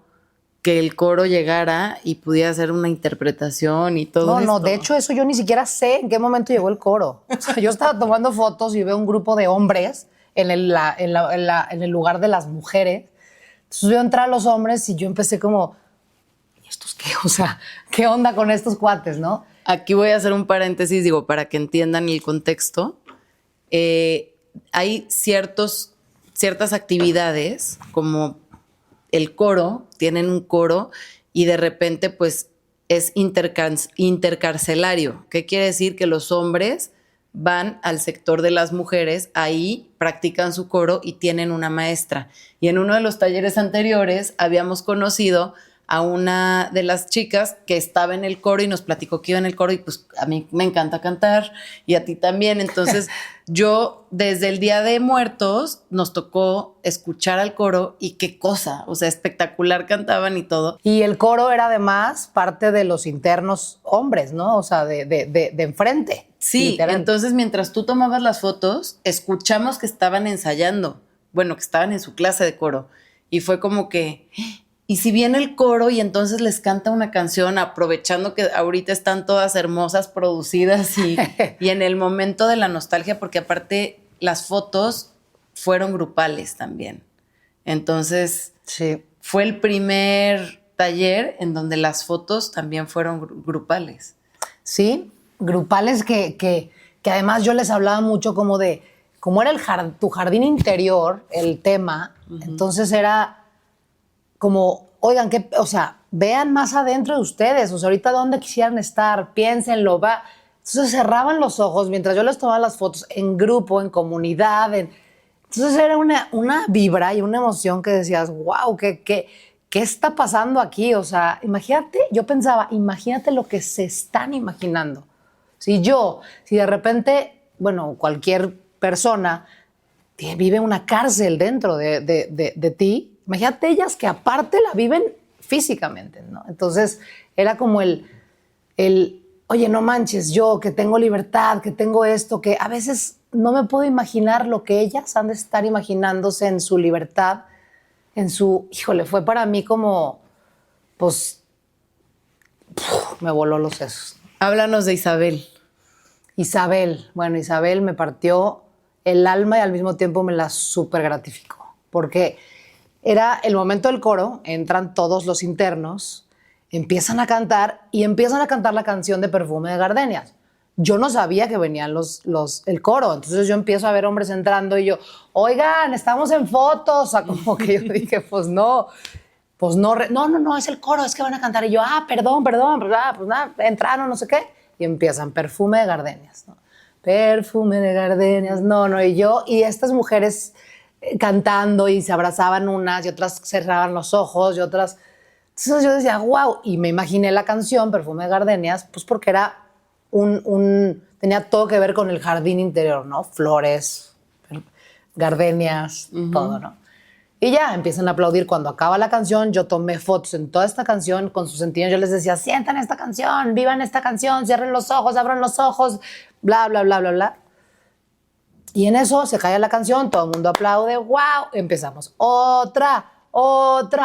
que el coro llegara y pudiera hacer una interpretación y todo No, esto. de hecho eso yo ni siquiera sé en qué momento llegó el coro. O sea, yo estaba tomando fotos y veo un grupo de hombres en el lugar de las mujeres. Entonces veo entrar a los hombres y yo empecé como, ¿y estos qué? O sea, ¿qué onda con estos cuates, no? Aquí voy a hacer un paréntesis, digo, para que entiendan el contexto. Hay ciertas actividades, como el coro, tienen un coro y de repente pues es intercarcelario. ¿Qué quiere decir? Que los hombres van al sector de las mujeres, ahí practican su coro y tienen una maestra. Y en uno de los talleres anteriores habíamos conocido a una de las chicas que estaba en el coro y nos platicó que iba en el coro y pues a mí me encanta cantar y a ti también. Entonces yo desde el Día de Muertos nos tocó escuchar al coro y qué cosa, o sea, espectacular cantaban y todo. Y el coro era además parte de los internos hombres, ¿no? O sea, de enfrente. Sí, literal. entonces mientras tú tomabas las fotos, escuchamos que estaban ensayando, bueno, que estaban en su clase de coro y fue como que... Y si viene el coro y entonces les canta una canción, aprovechando que ahorita están todas hermosas, producidas y en el momento de la nostalgia, porque aparte las fotos fueron grupales también. Entonces, Sí. fue el primer taller en donde las fotos también fueron grupales. Sí, grupales que además yo les hablaba mucho como de, como era tu jardín interior, el tema, entonces era como, oigan, o sea, vean más adentro de ustedes, o sea, ahorita dónde quisieran estar, piénsenlo, va. Entonces cerraban los ojos mientras yo les tomaba las fotos en grupo, en comunidad, entonces era una vibra y una emoción que decías, wow, ¿qué está pasando aquí? O sea, imagínate, yo pensaba, imagínate lo que se están imaginando. Si de repente, bueno, cualquier persona vive una cárcel dentro de ti, imagínate ellas que aparte la viven físicamente, ¿no? Entonces era como oye, no manches, yo que tengo libertad, que tengo esto, que a veces no me puedo imaginar lo que ellas han de estar imaginándose en su libertad, híjole, fue para mí como, pues, me voló los sesos. Háblanos de Isabel. Isabel me partió el alma y al mismo tiempo me la súper gratificó, porque era el momento del coro, entran todos los internos, empiezan a cantar la canción de Perfume de Gardenias. Yo no sabía que venían el coro, entonces yo empiezo a ver hombres entrando y yo, oigan, estamos en fotos, o sea, como que yo dije, pues no, es el coro, es que van a cantar. Y yo, perdón, pues nada, entraron, no sé qué, y empiezan Perfume de Gardenias, ¿no? Perfume de gardenias, y estas mujeres cantando y se abrazaban unas y otras cerraban los ojos y otras. Entonces yo decía, wow, y me imaginé la canción Perfume de Gardenias, pues porque era tenía todo que ver con el jardín interior, ¿no? Flores, gardenias, todo, ¿no? Y ya empiezan a aplaudir cuando acaba la canción. Yo tomé fotos en toda esta canción con sus sentidos. Yo les decía, sientan esta canción, vivan esta canción, cierren los ojos, abran los ojos, bla, bla, bla, bla, bla. Y en eso se cae la canción, todo el mundo aplaude, wow, empezamos. Otra,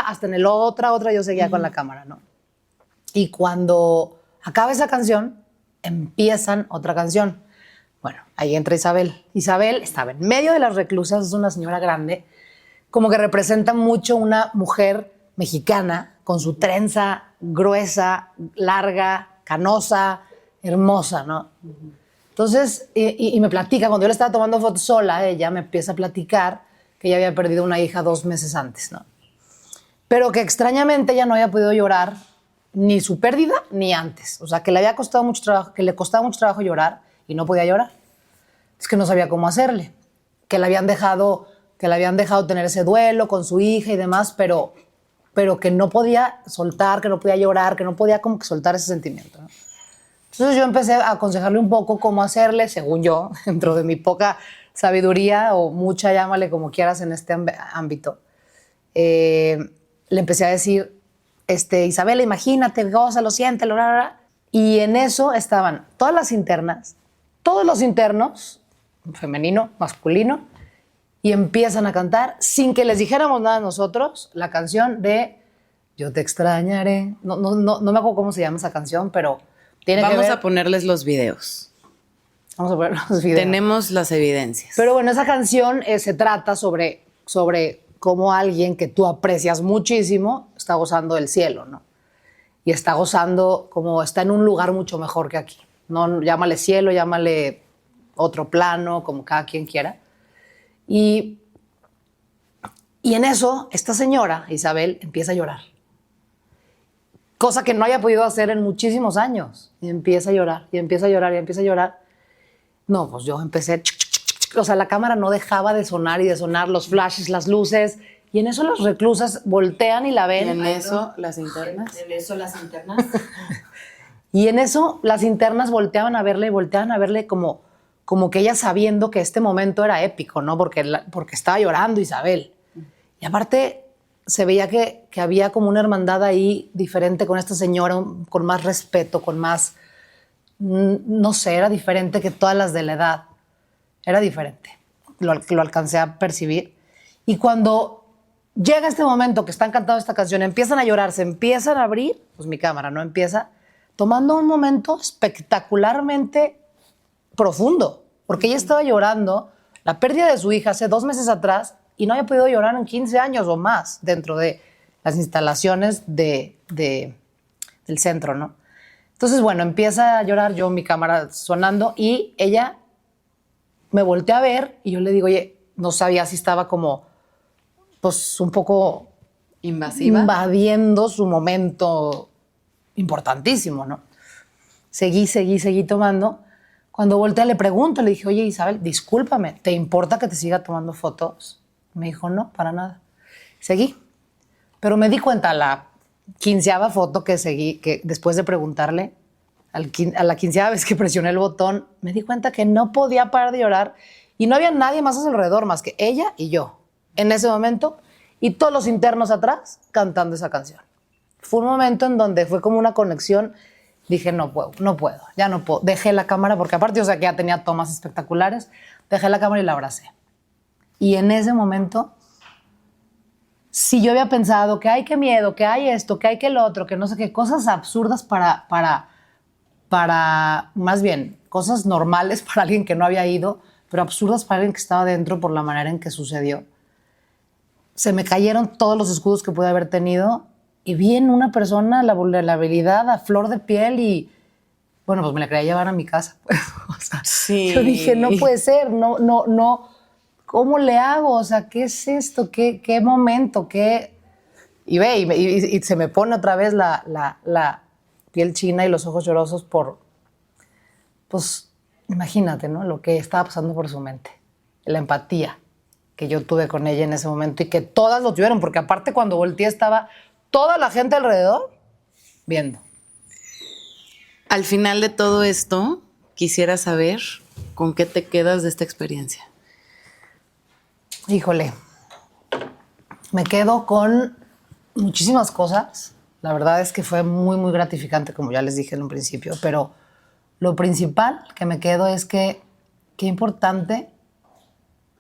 hasta en el otra, yo seguía con la cámara, ¿no? Y cuando acaba esa canción, empiezan otra canción. Bueno, ahí entra Isabel. Isabel estaba en medio de las reclusas, es una señora grande, como que representa mucho una mujer mexicana con su trenza gruesa, larga, canosa, hermosa, ¿no? Entonces, y me platica, cuando yo le estaba tomando fotos sola, ella me empieza a platicar que ella había perdido una hija 2 meses antes, ¿no? Pero que extrañamente ella no había podido llorar ni su pérdida ni antes. O sea, que le había costado mucho trabajo, que le costaba mucho trabajo llorar y no podía llorar. Es que no sabía cómo hacerle, que le habían dejado tener ese duelo con su hija y demás, pero que no podía soltar, que no podía llorar, que no podía como que soltar ese sentimiento, ¿no? Entonces yo empecé a aconsejarle un poco cómo hacerle, según yo, dentro de mi poca sabiduría o mucha, llámale como quieras en este ámbito. Le empecé a decir, Isabela, imagínate, gózalo, siéntelo, bla, bla, bla. Y en eso estaban todas las internas, todos los internos, femenino, masculino, y empiezan a cantar sin que les dijéramos nada a nosotros la canción de Yo te extrañaré. No me acuerdo cómo se llama esa canción, pero tiene que Vamos ver. a ponerles los videos. Vamos a ver los videos. Tenemos las evidencias. Pero bueno, esa canción se trata sobre cómo alguien que tú aprecias muchísimo está gozando del cielo, ¿no? Y está gozando como está en un lugar mucho mejor que aquí. No, llámale cielo, llámale otro plano, como cada quien quiera. Y en eso, esta señora, Isabel, empieza a llorar. Cosa que no haya podido hacer en muchísimos años. Y empieza a llorar, y empieza a llorar, y empieza a llorar. No, pues yo empecé... O sea, la cámara no dejaba de sonar y de sonar, los flashes, las luces. Y en eso las reclusas voltean y la ven. ¿Y en eso las internas? Y en eso las internas volteaban a verle como que ella sabiendo que este momento era épico, ¿no? Porque estaba llorando Isabel. Y aparte se veía que había como una hermandad ahí diferente con esta señora, con más respeto, con más... No sé, era diferente que todas las de la edad. Era diferente. Lo alcancé a percibir. Y cuando llega este momento que están cantando esta canción, empiezan a llorar, se empiezan a abrir, pues mi cámara no empieza, tomando un momento espectacularmente profundo, porque ella estaba llorando la pérdida de su hija hace 2 meses atrás y no había podido llorar en 15 años o más dentro de las instalaciones del centro, ¿no? Entonces, bueno, empieza a llorar yo, mi cámara sonando, y ella me voltea a ver y yo le digo, oye, no sabía si estaba como, pues, un poco ¿Invasiva? invadiendo su momento importantísimo, ¿no? Seguí tomando. Cuando volteé le pregunto, le dije, oye, Isabel, discúlpame, ¿te importa que te siga tomando fotos? Me dijo, no, para nada. Seguí. Pero me di cuenta a la 15ª foto que seguí, que después de preguntarle, a la 15ª vez que presioné el botón, me di cuenta que no podía parar de llorar y no había nadie más a su alrededor más que ella y yo en ese momento y todos los internos atrás cantando esa canción. Fue un momento en donde fue como una conexión. Dije, no puedo, ya no puedo. Dejé la cámara, porque aparte, o sea, que ya tenía tomas espectaculares. Dejé la cámara y la abracé. Y en ese momento, si yo había pensado que hay que miedo, que hay esto, que hay que lo otro, que no sé qué, cosas absurdas para más bien, cosas normales para alguien que no había ido, pero absurdas para alguien que estaba dentro por la manera en que sucedió. Se me cayeron todos los escudos que pude haber tenido y vi en una persona la vulnerabilidad a flor de piel y, bueno, pues me la quería llevar a mi casa. Pues. O sea, sí. Yo dije, no puede ser, no, ¿cómo le hago? O sea, ¿qué es esto? ¿Qué momento? ¿Qué? Y ve, y se me pone otra vez la piel china y los ojos llorosos por, pues, imagínate, ¿no? Lo que estaba pasando por su mente. La empatía que yo tuve con ella en ese momento y que todas lo tuvieron, porque aparte cuando volteé estaba toda la gente alrededor viendo. Al final de todo esto, quisiera saber con qué te quedas de esta experiencia. Híjole, me quedo con muchísimas cosas. La verdad es que fue muy, muy gratificante, como ya les dije en un principio, pero lo principal que me quedo es que qué importante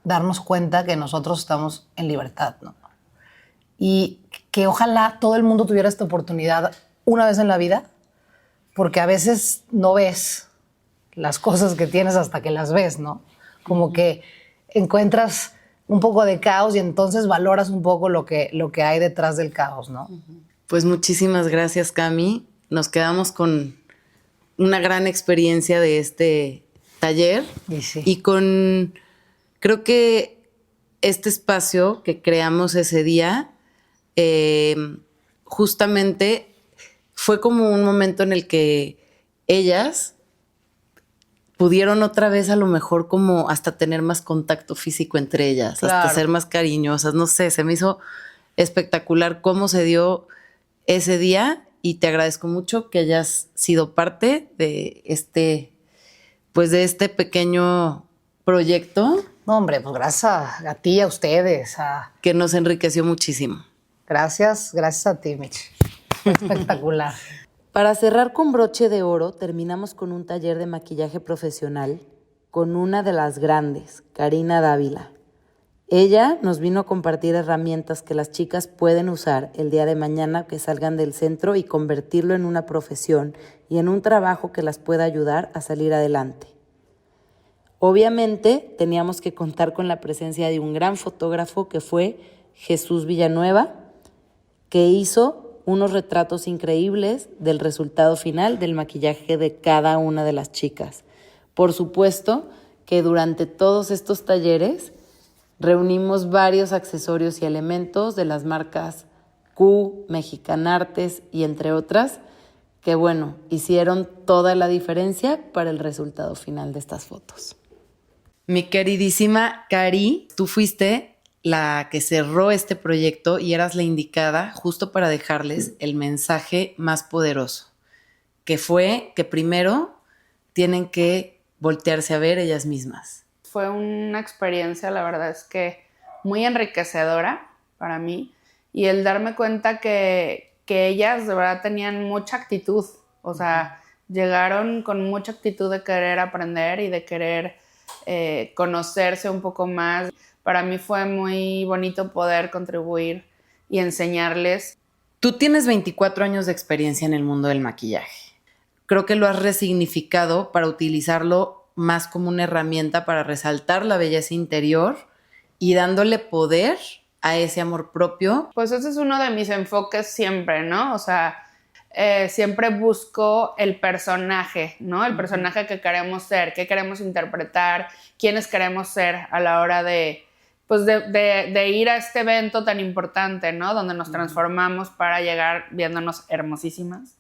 darnos cuenta que nosotros estamos en libertad, ¿no? Y que ojalá todo el mundo tuviera esta oportunidad una vez en la vida, porque a veces no ves las cosas que tienes hasta que las ves, ¿no? Como que encuentras un poco de caos y entonces valoras un poco lo que hay detrás del caos, ¿no? Pues muchísimas gracias, Cami. Nos quedamos con una gran experiencia de este taller Y sí. y con, creo que este espacio que creamos ese día, justamente fue como un momento en el que ellas pudieron otra vez a lo mejor como hasta tener más contacto físico entre ellas, Claro. hasta ser más cariñosas, no sé, se me hizo espectacular cómo se dio ese día y te agradezco mucho que hayas sido parte de este pequeño proyecto No, hombre, pues gracias a ti, a ustedes. que nos enriqueció muchísimo. Gracias a ti, Mitch. Fue espectacular. Para cerrar con broche de oro, terminamos con un taller de maquillaje profesional con una de las grandes, Karina Dávila. Ella nos vino a compartir herramientas que las chicas pueden usar el día de mañana que salgan del centro y convertirlo en una profesión y en un trabajo que las pueda ayudar a salir adelante. Obviamente teníamos que contar con la presencia de un gran fotógrafo que fue Jesús Villanueva, que hizo unos retratos increíbles del resultado final del maquillaje de cada una de las chicas. Por supuesto que durante todos estos talleres reunimos varios accesorios y elementos de las marcas Q, Mexicanartes y entre otras, que bueno, hicieron toda la diferencia para el resultado final de estas fotos. Mi queridísima Cari, tú fuiste la que cerró este proyecto y eras la indicada justo para dejarles el mensaje más poderoso, que fue que primero tienen que voltearse a ver ellas mismas. Fue una experiencia, la verdad es que muy enriquecedora para mí, y el darme cuenta que ellas de verdad tenían mucha actitud, o sea, llegaron con mucha actitud de querer aprender y de querer conocerse un poco más. Para mí fue muy bonito poder contribuir y enseñarles. Tú tienes 24 años de experiencia en el mundo del maquillaje. Creo que lo has resignificado para utilizarlo más como una herramienta para resaltar la belleza interior y dándole poder a ese amor propio. Pues ese es uno de mis enfoques siempre, ¿no? O sea, siempre busco el personaje, ¿no? El personaje que queremos ser, qué queremos interpretar, quiénes queremos ser a la hora de ir a este evento tan importante, ¿no? Donde nos transformamos para llegar viéndonos hermosísimas.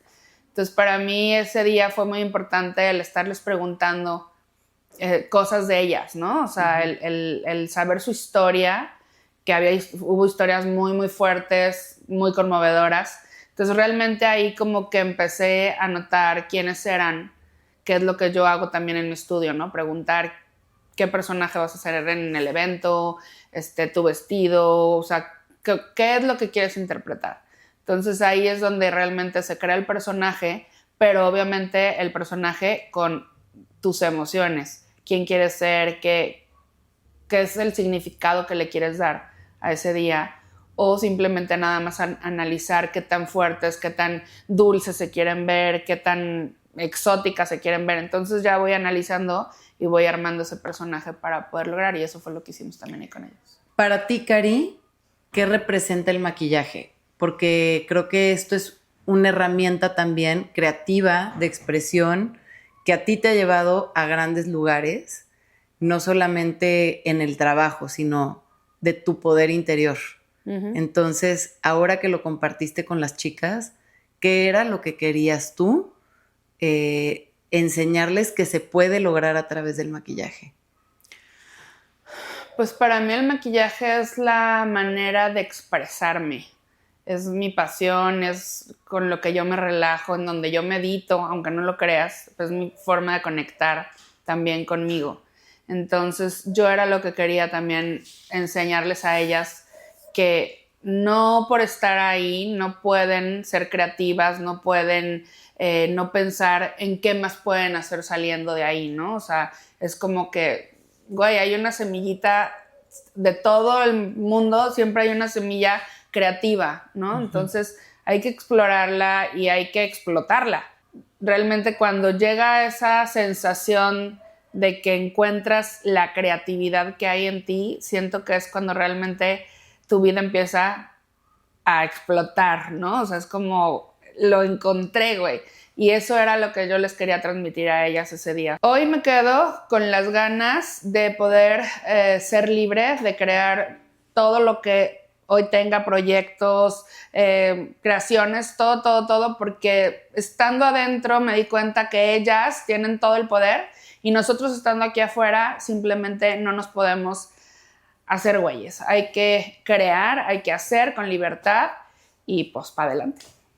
Entonces, para mí ese día fue muy importante el estarles preguntando cosas de ellas, ¿no? O sea, el saber su historia, que hubo historias muy, muy fuertes, muy conmovedoras. Entonces, realmente ahí como que empecé a notar quiénes eran, qué es lo que yo hago también en mi estudio, ¿no? Preguntar qué personaje vas a hacer en el evento, tu vestido, o sea, qué es lo que quieres interpretar. Entonces, ahí es donde realmente se crea el personaje, pero obviamente el personaje con tus emociones. Quién quieres ser, qué es el significado que le quieres dar a ese día, o simplemente nada más analizar qué tan fuertes, qué tan dulces se quieren ver, qué tan exóticas se quieren ver. Entonces ya voy analizando y voy armando ese personaje para poder lograr, y eso fue lo que hicimos también ahí con ellos. Para ti, Cari, ¿qué representa el maquillaje? Porque creo que esto es una herramienta también creativa de expresión que a ti te ha llevado a grandes lugares, no solamente en el trabajo, sino de tu poder interior. Uh-huh. Entonces, ahora que lo compartiste con las chicas, ¿qué era lo que querías tú enseñarles que se puede lograr a través del maquillaje? Pues para mí el maquillaje es la manera de expresarme. Es mi pasión, es con lo que yo me relajo, en donde yo medito, aunque no lo creas, es mi forma de conectar también conmigo. Entonces yo era lo que quería también enseñarles a ellas, que no por estar ahí no pueden ser creativas, no pueden no pensar en qué más pueden hacer saliendo de ahí, ¿no? O sea, es como que, güey, hay una semillita de todo el mundo, siempre hay una semilla creativa, ¿no? Uh-huh. Entonces hay que explorarla y hay que explotarla. Realmente cuando llega esa sensación de que encuentras la creatividad que hay en ti, siento que es cuando realmente tu vida empieza a explotar, ¿no? O sea, es como lo encontré, güey. Y eso era lo que yo les quería transmitir a ellas ese día. Hoy me quedo con las ganas de poder ser libre, de crear todo lo que hoy tenga, proyectos, creaciones, todo, porque estando adentro me di cuenta que ellas tienen todo el poder y nosotros estando aquí afuera simplemente no nos podemos hacer güeyes. Hay que crear, hay que hacer con libertad y pues para adelante.